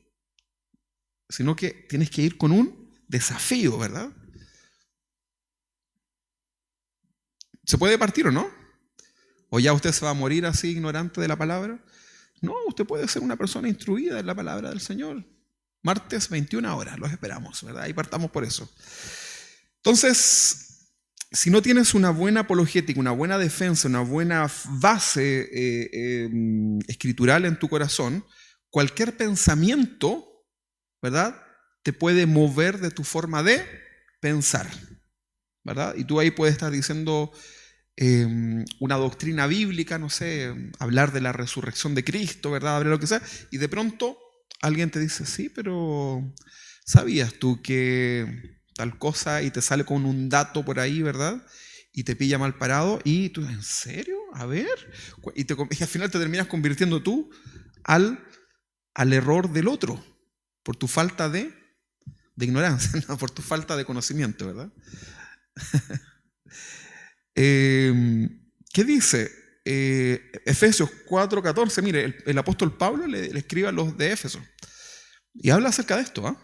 sino que tienes que ir con un desafío, ¿verdad? ¿Se puede partir o no? ¿O ya usted se va a morir así ignorante de la palabra? No, usted puede ser una persona instruida en la palabra del Señor. Martes 21 horas, los esperamos, ¿verdad? Ahí partamos por eso. Entonces, si no tienes una buena apologética, una buena defensa, una buena base escritural en tu corazón, cualquier pensamiento, ¿verdad?, te puede mover de tu forma de pensar, ¿verdad? Y tú ahí puedes estar diciendo una doctrina bíblica, no sé, hablar de la resurrección de Cristo, ¿verdad?, hablar lo que sea, y de pronto alguien te dice, sí, pero ¿sabías tú que tal cosa? Y te sale con un dato por ahí, ¿verdad?, y te pilla mal parado, y tú, ¿en serio? A ver, y al final te terminas convirtiendo tú al error del otro, por tu falta de ignorancia, no, por tu falta de conocimiento, ¿verdad? ¿Qué dice? Efesios 4:14, mire, el apóstol Pablo le escribe a los de Éfeso y habla acerca de esto, ¿ah?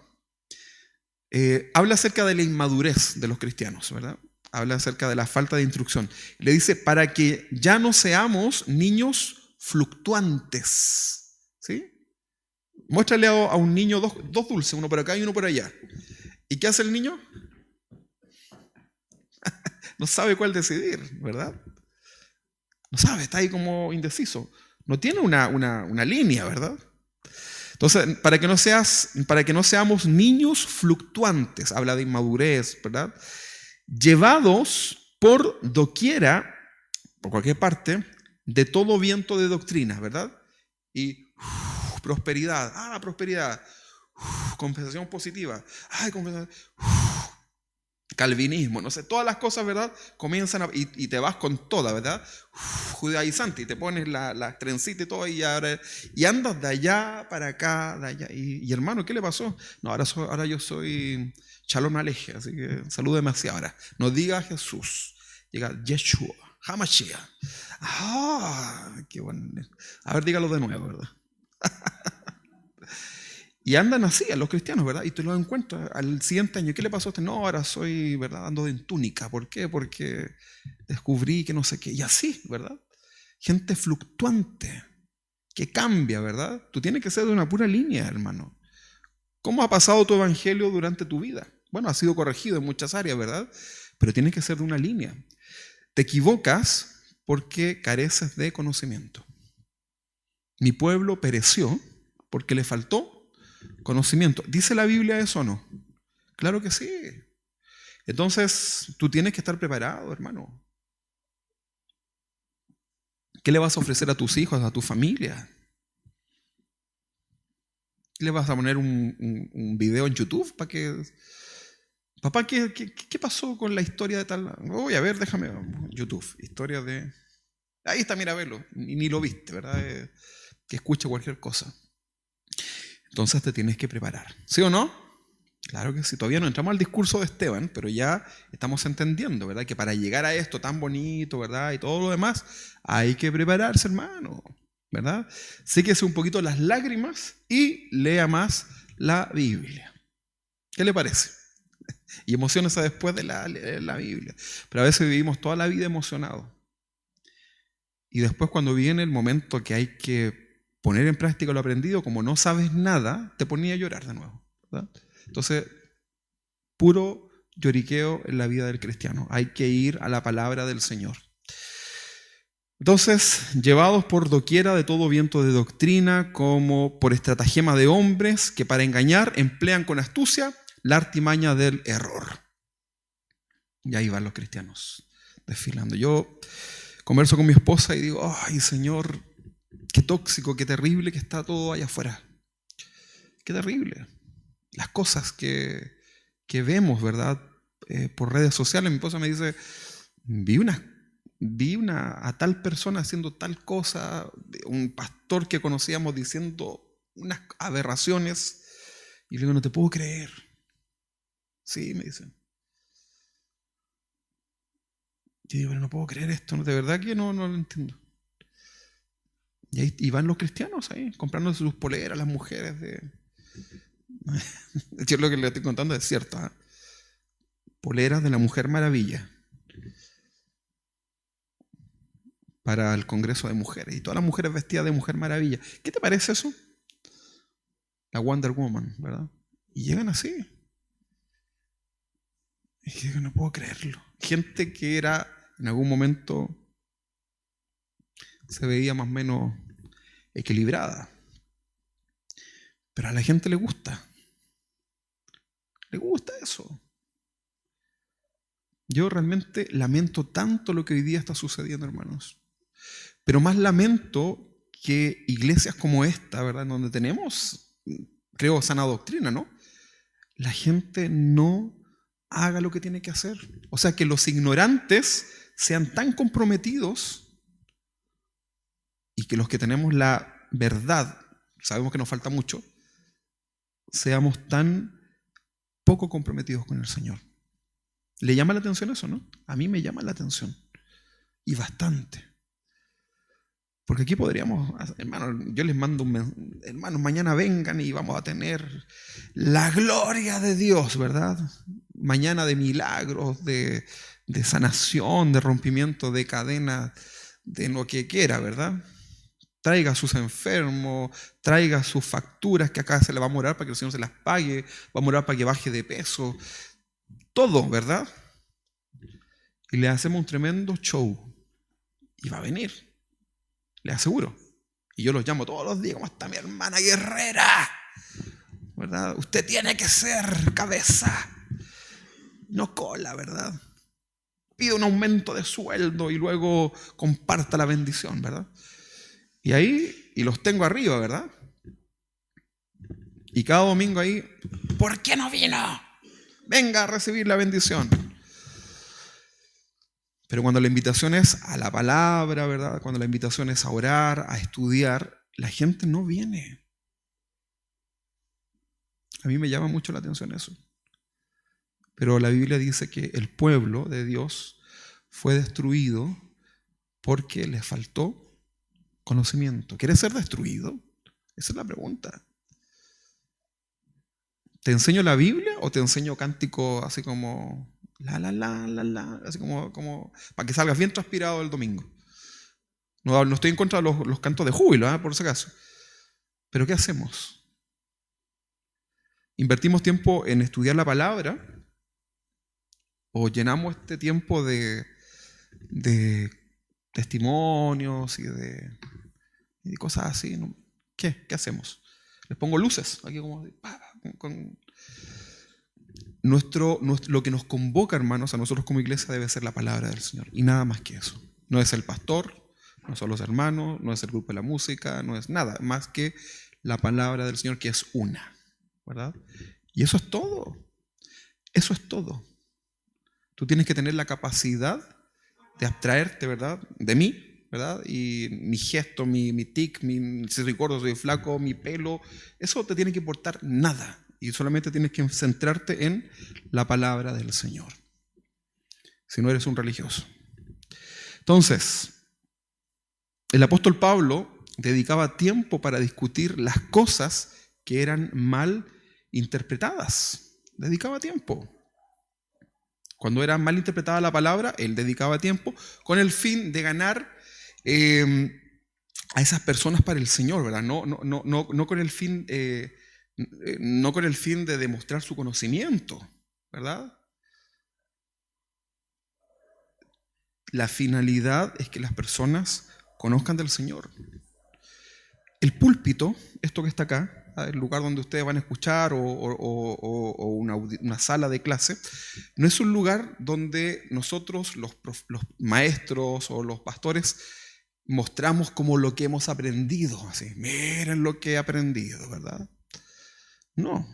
Habla acerca de la inmadurez de los cristianos, ¿verdad? Habla acerca de la falta de instrucción. Le dice, para que ya no seamos niños fluctuantes, ¿sí? Muéstrale a un niño dos dulces, uno por acá y uno por allá. ¿Y qué hace el niño? No sabe cuál decidir, ¿verdad? No sabe, está ahí como indeciso. No tiene una línea, ¿verdad? Entonces, para que no seamos niños fluctuantes, habla de inmadurez, ¿verdad? Llevados por doquiera, por cualquier parte, de todo viento de doctrina, ¿verdad? Y prosperidad, prosperidad, compensación positiva, compensación, calvinismo, no sé, todas las cosas, ¿verdad?, comienzan y te vas con toda, ¿verdad? Judaizante, y te pones la trencita y todo, y andas de allá para acá, de allá. Y hermano, ¿qué le pasó? No, ahora yo soy Shalom Aleje, así que salúdeme así ahora. No diga Jesús, diga Yeshua, Hamashiach. Qué bueno. A ver, dígalo de nuevo, ¿verdad? Y andan así a los cristianos, ¿verdad? Y tú lo encuentras al siguiente año. ¿Qué le pasó a usted? No, ahora soy, ¿verdad?, ando en túnica. ¿Por qué? Porque descubrí que no sé qué. Y así, ¿verdad? Gente fluctuante, que cambia, ¿verdad? Tú tienes que ser de una pura línea, hermano. ¿Cómo ha pasado tu evangelio durante tu vida? Bueno, ha sido corregido en muchas áreas, ¿verdad? Pero tienes que ser de una línea. Te equivocas porque careces de conocimiento. Mi pueblo pereció porque le faltó conocimiento. ¿Dice la Biblia eso o no? Claro que sí. Entonces, tú tienes que estar preparado, hermano. ¿Qué le vas a ofrecer a tus hijos, a tu familia? ¿Le vas a poner un video en YouTube para que... Papá, ¿qué pasó con la historia de tal? Voy a ver, déjame ver. YouTube, historia de... Ahí está, mira, velo. Ni lo viste, ¿verdad? Que escuche cualquier cosa. Entonces te tienes que preparar. ¿Sí o no? Claro que sí, todavía no entramos al discurso de Esteban, pero ya estamos entendiendo, ¿verdad? Que para llegar a esto tan bonito, ¿verdad? Y todo lo demás, hay que prepararse, hermano, ¿verdad? Séquese un poquito las lágrimas y lea más la Biblia. ¿Qué le parece? Y emociónese después de la Biblia. Pero a veces vivimos toda la vida emocionados. Y después cuando viene el momento que hay que poner en práctica lo aprendido, como no sabes nada, te ponía a llorar de nuevo, ¿verdad? Entonces, puro lloriqueo en la vida del cristiano. Hay que ir a la palabra del Señor. Entonces, llevados por doquiera de todo viento de doctrina, como por estratagema de hombres que para engañar emplean con astucia la artimaña del error. Y ahí van los cristianos desfilando. Yo converso con mi esposa y digo, ay Señor, qué tóxico, qué terrible que está todo allá afuera. Qué terrible. Las cosas que vemos, ¿verdad? Por redes sociales. Mi esposa me dice, vi a tal persona haciendo tal cosa, un pastor que conocíamos diciendo unas aberraciones, y le digo, no te puedo creer. Sí, me dicen. Yo digo, pero no puedo creer esto, de verdad que no lo entiendo. Y van los cristianos ahí, comprándose sus poleras, las mujeres de... Es lo que le estoy contando es cierto, ¿eh? Poleras de la Mujer Maravilla para el Congreso de Mujeres. Y todas las mujeres vestidas de Mujer Maravilla. ¿Qué te parece eso? La Wonder Woman, ¿verdad? Y llegan así. Y yo no puedo creerlo. Gente que era, en algún momento, se veía más o menos equilibrada. Pero a la gente le gusta. Le gusta eso. Yo realmente lamento tanto lo que hoy día está sucediendo, hermanos. Pero más lamento que iglesias como esta, ¿verdad? Donde tenemos, creo, sana doctrina, ¿no? La gente no haga lo que tiene que hacer. O sea, que los ignorantes sean tan comprometidos y que los que tenemos la verdad, sabemos que nos falta mucho, seamos tan poco comprometidos con el Señor. ¿Le llama la atención eso, no? A mí me llama la atención. Y bastante. Porque aquí podríamos, hermanos, yo les mando hermanos, mañana vengan y vamos a tener la gloria de Dios, ¿verdad? Mañana de milagros, de sanación, de rompimiento de cadenas, de lo que quiera, ¿verdad? Traiga a sus enfermos, traiga sus facturas que acá se le va a morar para que el Señor se las pague, va a morar para que baje de peso, todo, ¿verdad? Y le hacemos un tremendo show y va a venir. Le aseguro. Y yo los llamo todos los días, como está mi hermana guerrera, ¿verdad? Usted tiene que ser cabeza, no cola, ¿verdad? Pide un aumento de sueldo y luego comparta la bendición, ¿verdad? Y ahí, y los tengo arriba, ¿verdad? Y cada domingo ahí, ¿por qué no vino? Venga a recibir la bendición. Pero cuando la invitación es a la palabra, ¿verdad? Cuando la invitación es a orar, a estudiar, la gente no viene. A mí me llama mucho la atención eso. Pero la Biblia dice que el pueblo de Dios fue destruido porque le faltó conocimiento. ¿Quieres ser destruido? Esa es la pregunta. ¿Te enseño la Biblia o te enseño cántico así como... así como para que salgas bien transpirado el domingo? No estoy en contra de los cantos de júbilo, por si acaso. Pero ¿qué hacemos? ¿Invertimos tiempo en estudiar la palabra? ¿O llenamos este tiempo de testimonios y de cosas así? ¿Qué hacemos? Les pongo luces aquí como lo que nos convoca, hermanos, a nosotros como iglesia debe ser la palabra del Señor y nada más que eso. No es el pastor, no son los hermanos, no es el grupo de la música, no es nada más que la palabra del Señor, que es una, ¿verdad? Y eso es todo. Eso es todo. Tú tienes que tener la capacidad de abstraerte, ¿verdad? De mí, ¿verdad? Y mi gesto, mi tic, si soy gordo, soy flaco, mi pelo, eso te tiene que importar nada. y solamente tienes que centrarte en la palabra del Señor. Si no eres un religioso. Entonces, el apóstol Pablo dedicaba tiempo para discutir las cosas que eran mal interpretadas. Dedicaba tiempo. Cuando era mal interpretada la palabra, él dedicaba tiempo con el fin de ganar a esas personas para el Señor, ¿verdad? No con el fin, no con el fin de demostrar su conocimiento, ¿verdad? La finalidad es que las personas conozcan del Señor. El púlpito, esto que está acá, el lugar donde ustedes van a escuchar o una sala de clase, no es un lugar donde nosotros, los maestros o los pastores, mostramos como lo que hemos aprendido. Así, miren lo que he aprendido, ¿verdad? No,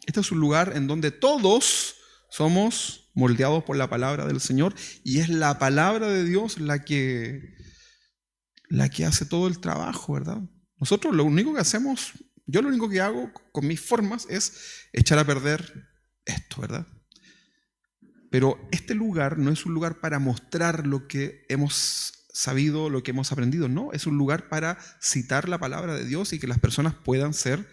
este es un lugar en donde todos somos moldeados por la palabra del Señor y es la palabra de Dios la que hace todo el trabajo, ¿verdad? Nosotros lo único que hacemos, yo lo único que hago con mis formas es echar a perder esto, ¿verdad? Pero este lugar no es un lugar para mostrar lo que hemos sabido, lo que hemos aprendido, no, es un lugar para citar la palabra de Dios y que las personas puedan ser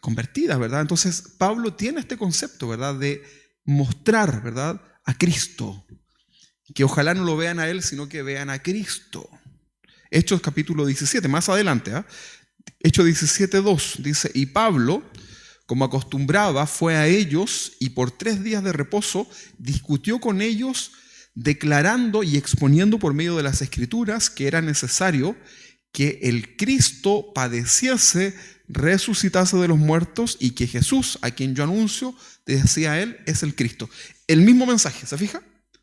convertidas, ¿verdad? Entonces Pablo tiene este concepto, ¿verdad? De mostrar, ¿verdad? A Cristo, que ojalá no lo vean a Él, sino que vean a Cristo. Hechos capítulo 17, más adelante, ¿eh? Hechos 17:2 dice, y Pablo, como acostumbraba, fue a ellos y por 3 días de reposo discutió con ellos, declarando y exponiendo por medio de las Escrituras que era necesario que el Cristo padeciese, resucitase de los muertos y que Jesús, a quien yo anuncio, decía él, es el Cristo. El mismo mensaje, ¿se fija?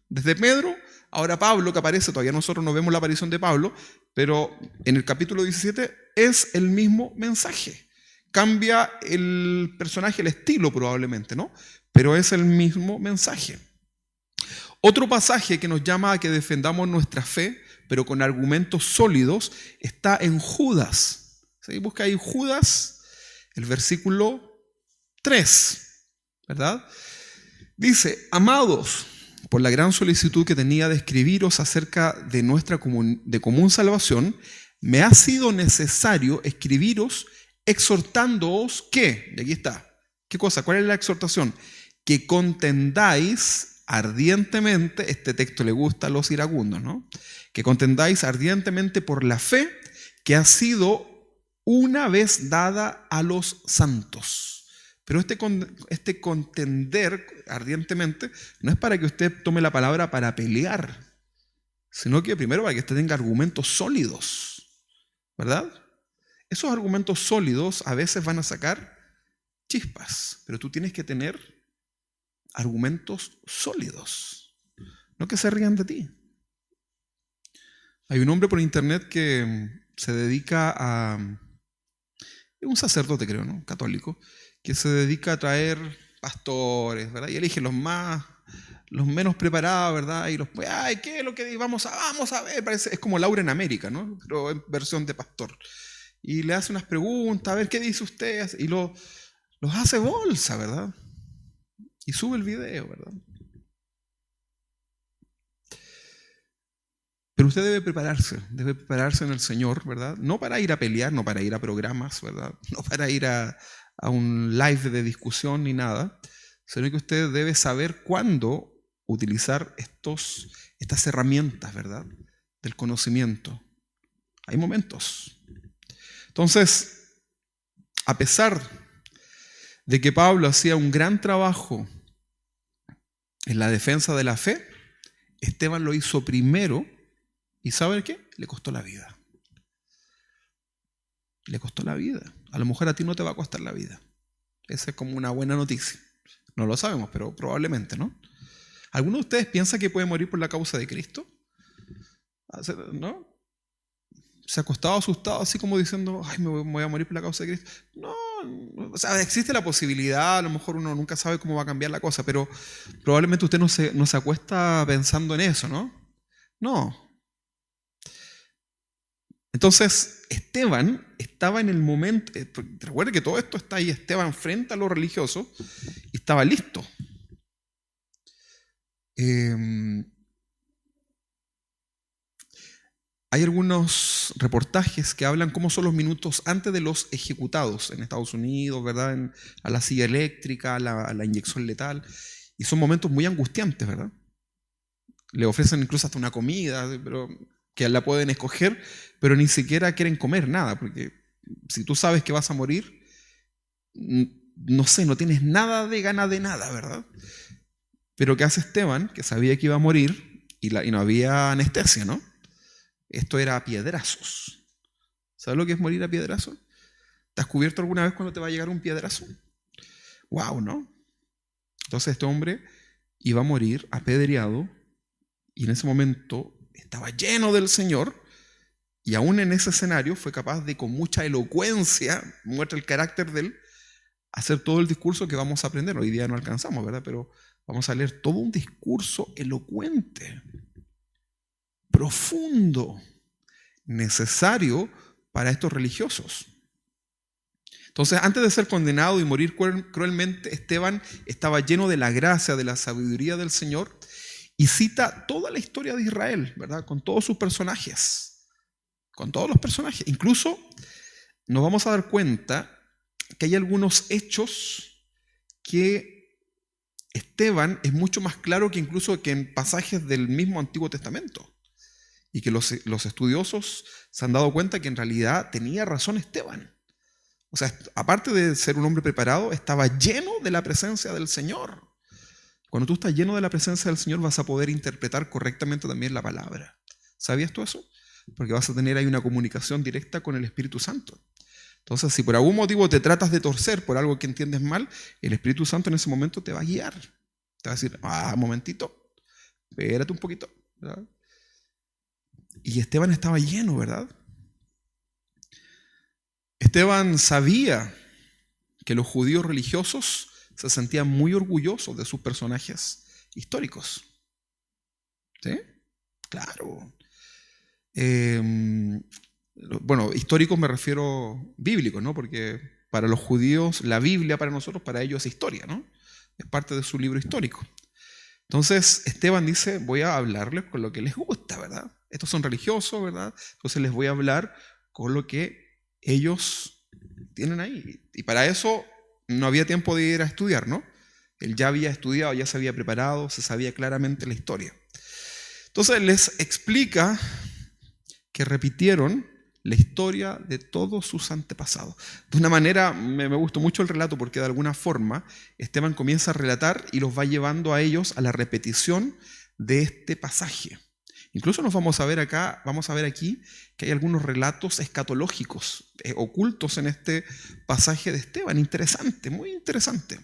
Desde Pedro, ahora Pablo que aparece, todavía nosotros no vemos la aparición de Pablo, pero en el capítulo 17 es el mismo mensaje. Cambia el personaje, el estilo probablemente, ¿no? Pero es el mismo mensaje. Otro pasaje que nos llama a que defendamos nuestra fe, pero con argumentos sólidos, está en Judas. ¿Sí? Busca ahí Judas, el versículo 3, ¿verdad? Dice, amados, por la gran solicitud que tenía de escribiros acerca de nuestra común salvación, me ha sido necesario escribiros exhortándoos que, y aquí está, ¿qué cosa? ¿Cuál es la exhortación? Que contendáis ardientemente, este texto le gusta a los iracundos, ¿no? Que contendáis ardientemente por la fe que ha sido una vez dada a los santos. Pero este contender ardientemente no es para que usted tome la palabra para pelear, sino que primero para que usted tenga argumentos sólidos, ¿verdad? Esos argumentos sólidos a veces van a sacar chispas, pero tú tienes que tener argumentos sólidos, no que se rían de ti. Hay un hombre por internet que se dedica a... Es un sacerdote, creo, ¿no? Católico, que se dedica a traer pastores, ¿verdad? Y elige los menos preparados, ¿verdad? Y ay, ¿qué es lo que vamos a ver? Parece, es como Laura en América, ¿no? Pero en versión de pastor. Y le hace unas preguntas, a ver, ¿qué dice usted? Y los hace bolsa, ¿verdad? Y sube el video, ¿verdad? Pero usted debe prepararse en el Señor, ¿verdad? No para ir a pelear, no para ir a programas, ¿verdad? No para ir a un live de discusión ni nada, sino que usted debe saber cuándo utilizar estas herramientas, ¿verdad? Del conocimiento. Hay momentos. Entonces, a pesar de que Pablo hacía un gran trabajo en la defensa de la fe, Esteban lo hizo primero y ¿sabe qué? Le costó la vida. Le costó la vida. A lo mejor a ti no te va a costar la vida. Esa es como una buena noticia. No lo sabemos, pero probablemente, ¿no? ¿Alguno de ustedes piensa que puede morir por la causa de Cristo? ¿No? ¿Se ha acostado asustado así como diciendo, ay, me voy a morir por la causa de Cristo? No, o sea, existe la posibilidad, a lo mejor uno nunca sabe cómo va a cambiar la cosa, pero probablemente usted no se acuesta pensando en eso, ¿no? No. Entonces, Esteban estaba en el momento, recuerde que todo esto está ahí, Esteban frente a los religiosos y estaba listo. Hay algunos reportajes que hablan cómo son los minutos antes de los ejecutados en Estados Unidos, ¿verdad? A la silla eléctrica, a la inyección letal. Y son momentos muy angustiantes, ¿verdad? Le ofrecen incluso hasta una comida, pero que la pueden escoger, pero ni siquiera quieren comer nada, porque si tú sabes que vas a morir, no sé, no tienes nada de gana de nada, ¿verdad? Pero ¿qué hace Esteban? Que sabía que iba a morir y no había anestesia, ¿no? Esto era a piedrazos. ¿Sabes lo que es morir a piedrazos? ¿Te has cubierto alguna vez cuando te va a llegar un piedrazo? ¡Wow!, ¿no? Entonces este hombre iba a morir apedreado y en ese momento estaba lleno del Señor y aún en ese escenario fue capaz de, con mucha elocuencia, muestra el carácter de él, hacer todo el discurso que vamos a aprender. Hoy día no alcanzamos, ¿verdad? Pero vamos a leer todo un discurso elocuente, profundo, necesario para estos religiosos. Entonces, antes de ser condenado y morir cruelmente, Esteban estaba lleno de la gracia, de la sabiduría del Señor y cita toda la historia de Israel, ¿verdad? Con todos sus personajes, con todos los personajes. Incluso nos vamos a dar cuenta que hay algunos hechos que Esteban es mucho más claro que incluso que en pasajes del mismo Antiguo Testamento. Y que los estudiosos se han dado cuenta que en realidad tenía razón Esteban. O sea, aparte de ser un hombre preparado, estaba lleno de la presencia del Señor. Cuando tú estás lleno de la presencia del Señor vas a poder interpretar correctamente también la palabra. ¿Sabías tú eso? Porque vas a tener ahí una comunicación directa con el Espíritu Santo. Entonces, si por algún motivo te tratas de torcer por algo que entiendes mal, el Espíritu Santo en ese momento te va a guiar. Te va a decir, un momentito, espérate un poquito, ¿verdad? Y Esteban estaba lleno, ¿verdad? Esteban sabía que los judíos religiosos se sentían muy orgullosos de sus personajes históricos. ¿Sí? Claro. Bueno, históricos me refiero bíblicos, ¿no? Porque para los judíos la Biblia para nosotros, para ellos es historia, ¿no? Es parte de su libro histórico. Entonces Esteban dice, voy a hablarles con lo que les gusta, ¿verdad? Estos son religiosos, ¿verdad? Entonces les voy a hablar con lo que ellos tienen ahí. Y para eso no había tiempo de ir a estudiar, ¿no? Él ya había estudiado, ya se había preparado, se sabía claramente la historia. Entonces les explica que repitieron la historia de todos sus antepasados. De una manera, me gustó mucho el relato porque de alguna forma Esteban comienza a relatar y los va llevando a ellos a la repetición de este pasaje. Incluso vamos a ver aquí que hay algunos relatos escatológicos ocultos en este pasaje de Esteban. Interesante, muy interesante.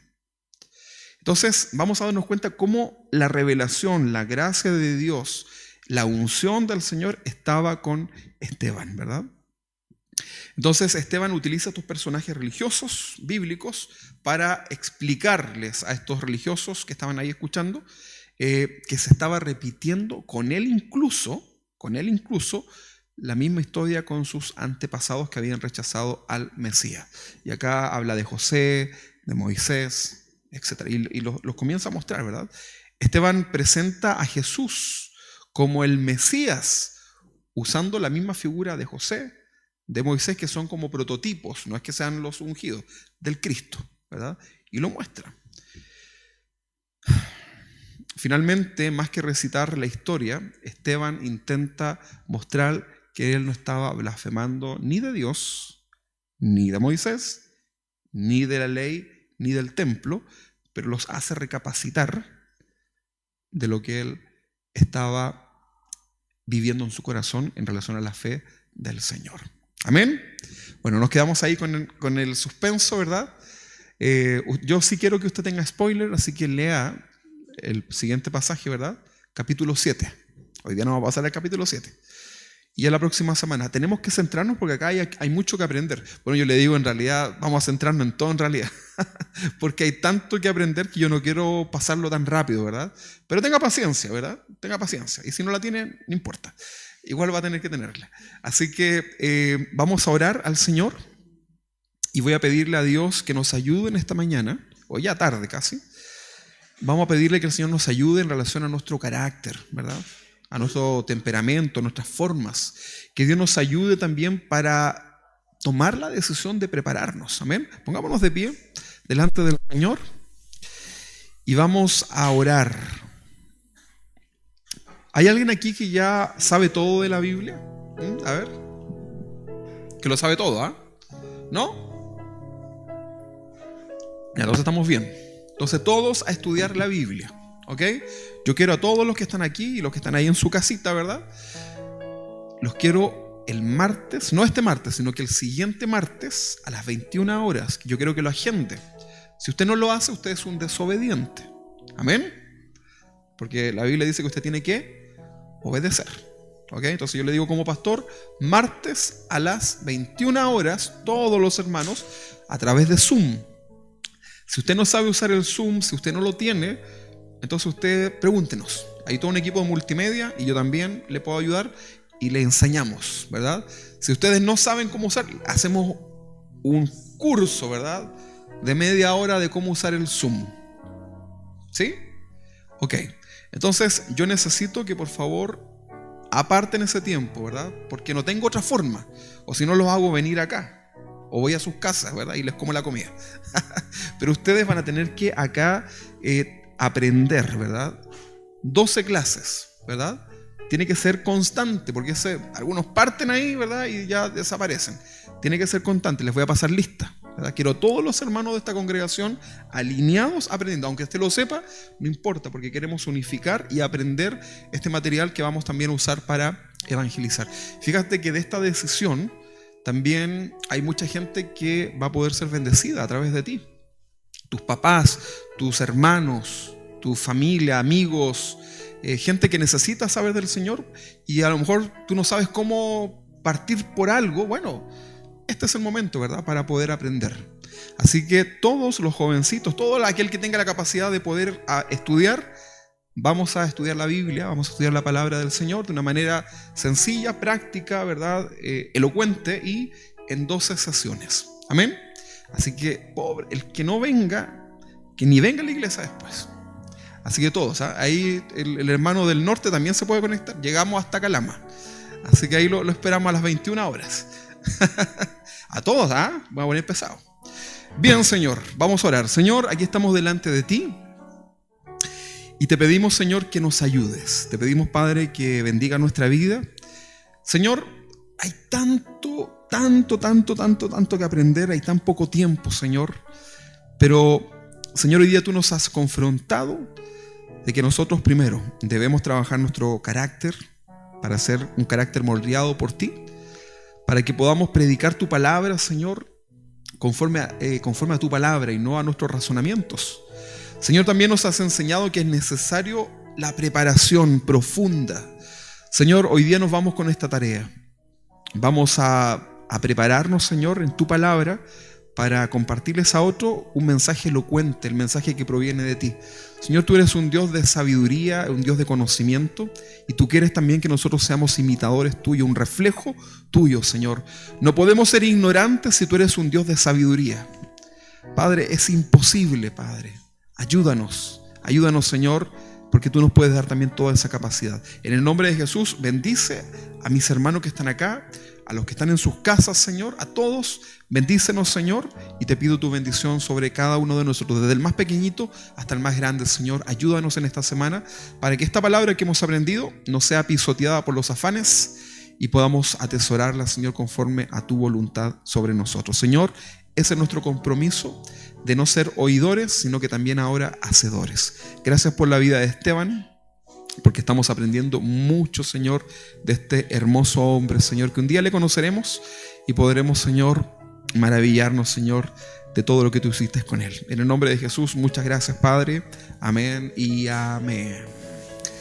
Entonces vamos a darnos cuenta cómo la revelación, la gracia de Dios, la unción del Señor estaba con Esteban, ¿verdad? Entonces Esteban utiliza estos personajes religiosos, bíblicos, para explicarles a estos religiosos que estaban ahí escuchando que se estaba repitiendo con él incluso, la misma historia con sus antepasados que habían rechazado al Mesías. Y acá habla de José, de Moisés, etc. Y los comienza a mostrar, ¿verdad? Esteban presenta a Jesús como el Mesías, usando la misma figura de José, de Moisés, que son como prototipos, no es que sean los ungidos, del Cristo, ¿verdad? Y lo muestra. Finalmente, más que recitar la historia, Esteban intenta mostrar que él no estaba blasfemando ni de Dios, ni de Moisés, ni de la ley, ni del templo, pero los hace recapacitar de lo que él estaba viviendo en su corazón en relación a la fe del Señor. Amén. Bueno, nos quedamos ahí con el suspenso, ¿verdad? Yo sí quiero que usted tenga spoiler, así que lea el siguiente pasaje, ¿verdad? Capítulo 7. Hoy día nos vamos a pasar al capítulo 7. y a la próxima semana. Tenemos que centrarnos porque acá hay mucho que aprender. Bueno, yo le digo, en realidad, vamos a centrarnos en todo en realidad. Porque hay tanto que aprender que yo no quiero pasarlo tan rápido, ¿verdad? Pero tenga paciencia, ¿verdad? Tenga paciencia. Y si no la tiene, no importa. Igual va a tener que tenerla. Así que vamos a orar al Señor y voy a pedirle a Dios que nos ayude en esta mañana, o ya tarde casi. Vamos a pedirle que el Señor nos ayude en relación a nuestro carácter, ¿verdad? A nuestro temperamento, a nuestras formas. Que Dios nos ayude también para tomar la decisión de prepararnos. Amén. Pongámonos de pie delante del Señor y vamos a orar. ¿Hay alguien aquí que ya sabe todo de la Biblia? A ver. Que lo sabe todo, ¿ah? ¿No? Ya, entonces estamos bien. Entonces todos a estudiar la Biblia, ¿ok? Yo quiero a todos los que están aquí y los que están ahí en su casita, ¿verdad? Los quiero el martes, no este martes, sino que el siguiente martes a las 21 horas. Yo quiero que lo agende. Si usted no lo hace, usted es un desobediente. Amén. Porque la Biblia dice que usted tiene que obedecer. ¿Ok? Entonces yo le digo como pastor, martes a las 21 horas, todos los hermanos, a través de Zoom. Si usted no sabe usar el Zoom, si usted no lo tiene, entonces usted pregúntenos. Hay todo un equipo de multimedia y yo también le puedo ayudar y le enseñamos, ¿verdad? Si ustedes no saben cómo usar, hacemos un curso, ¿verdad? De media hora de cómo usar el Zoom. ¿Sí? Ok. Entonces yo necesito que por favor aparten ese tiempo, ¿verdad? Porque no tengo otra forma. O si no, los hago venir acá. O voy a sus casas, ¿verdad? Y les como la comida. Pero ustedes van a tener que acá aprender, ¿verdad? 12 clases, ¿verdad? Tiene que ser constante, porque algunos parten ahí, ¿verdad? Y ya desaparecen. Tiene que ser constante. Les voy a pasar lista, ¿verdad? Quiero a todos los hermanos de esta congregación alineados aprendiendo. Aunque usted lo sepa, no importa, porque queremos unificar y aprender este material que vamos también a usar para evangelizar. Fíjate que de esta decisión también hay mucha gente que va a poder ser bendecida a través de ti. Tus papás, tus hermanos, tu familia, amigos, gente que necesita saber del Señor y a lo mejor tú no sabes cómo partir por algo. Bueno, este es el momento, ¿verdad? Para poder aprender. Así que todos los jovencitos, todo aquel que tenga la capacidad de poder estudiar, vamos a estudiar la Biblia, vamos a estudiar la palabra del Señor de una manera sencilla, práctica, ¿verdad? Elocuente y en 12 sesiones. Amén. Así que, pobre, el que no venga, que ni venga a la iglesia después. Así que todos, ¿ah? Ahí el hermano del norte también se puede conectar. Llegamos hasta Calama. Así que ahí lo esperamos a las 21 horas. A todos, ¿ah? Vamos a poner pesado. Bien, Señor, vamos a orar. Señor, aquí estamos delante de ti. Y te pedimos, Señor, que nos ayudes. Te pedimos, Padre, que bendiga nuestra vida. Señor, hay tanto que aprender. Hay tan poco tiempo, Señor. Pero, Señor, hoy día tú nos has confrontado de que nosotros primero debemos trabajar nuestro carácter para ser un carácter moldeado por ti, para que podamos predicar tu palabra, Señor, conforme a tu palabra y no a nuestros razonamientos. Señor, también nos has enseñado que es necesario la preparación profunda. Señor, hoy día nos vamos con esta tarea. Vamos a prepararnos, Señor, en tu palabra para compartirles a otro un mensaje elocuente, el mensaje que proviene de ti. Señor, tú eres un Dios de sabiduría, un Dios de conocimiento, y tú quieres también que nosotros seamos imitadores tuyos, un reflejo tuyo, Señor. No podemos ser ignorantes si tú eres un Dios de sabiduría. Padre, es imposible, Padre. Ayúdanos, Señor, porque tú nos puedes dar también toda esa capacidad. En el nombre de Jesús, bendice a mis hermanos que están acá, a los que están en sus casas, Señor, a todos, bendícenos, Señor, y te pido tu bendición sobre cada uno de nosotros, desde el más pequeñito hasta el más grande, Señor. Ayúdanos en esta semana para que esta palabra que hemos aprendido no sea pisoteada por los afanes y podamos atesorarla, Señor, conforme a tu voluntad sobre nosotros. Señor, ese es nuestro compromiso de no ser oidores, sino que también ahora hacedores. Gracias por la vida de Esteban, porque estamos aprendiendo mucho, Señor, de este hermoso hombre, Señor, que un día le conoceremos y podremos, Señor, maravillarnos, Señor, de todo lo que tú hiciste con él. En el nombre de Jesús, muchas gracias, Padre. Amén y amén.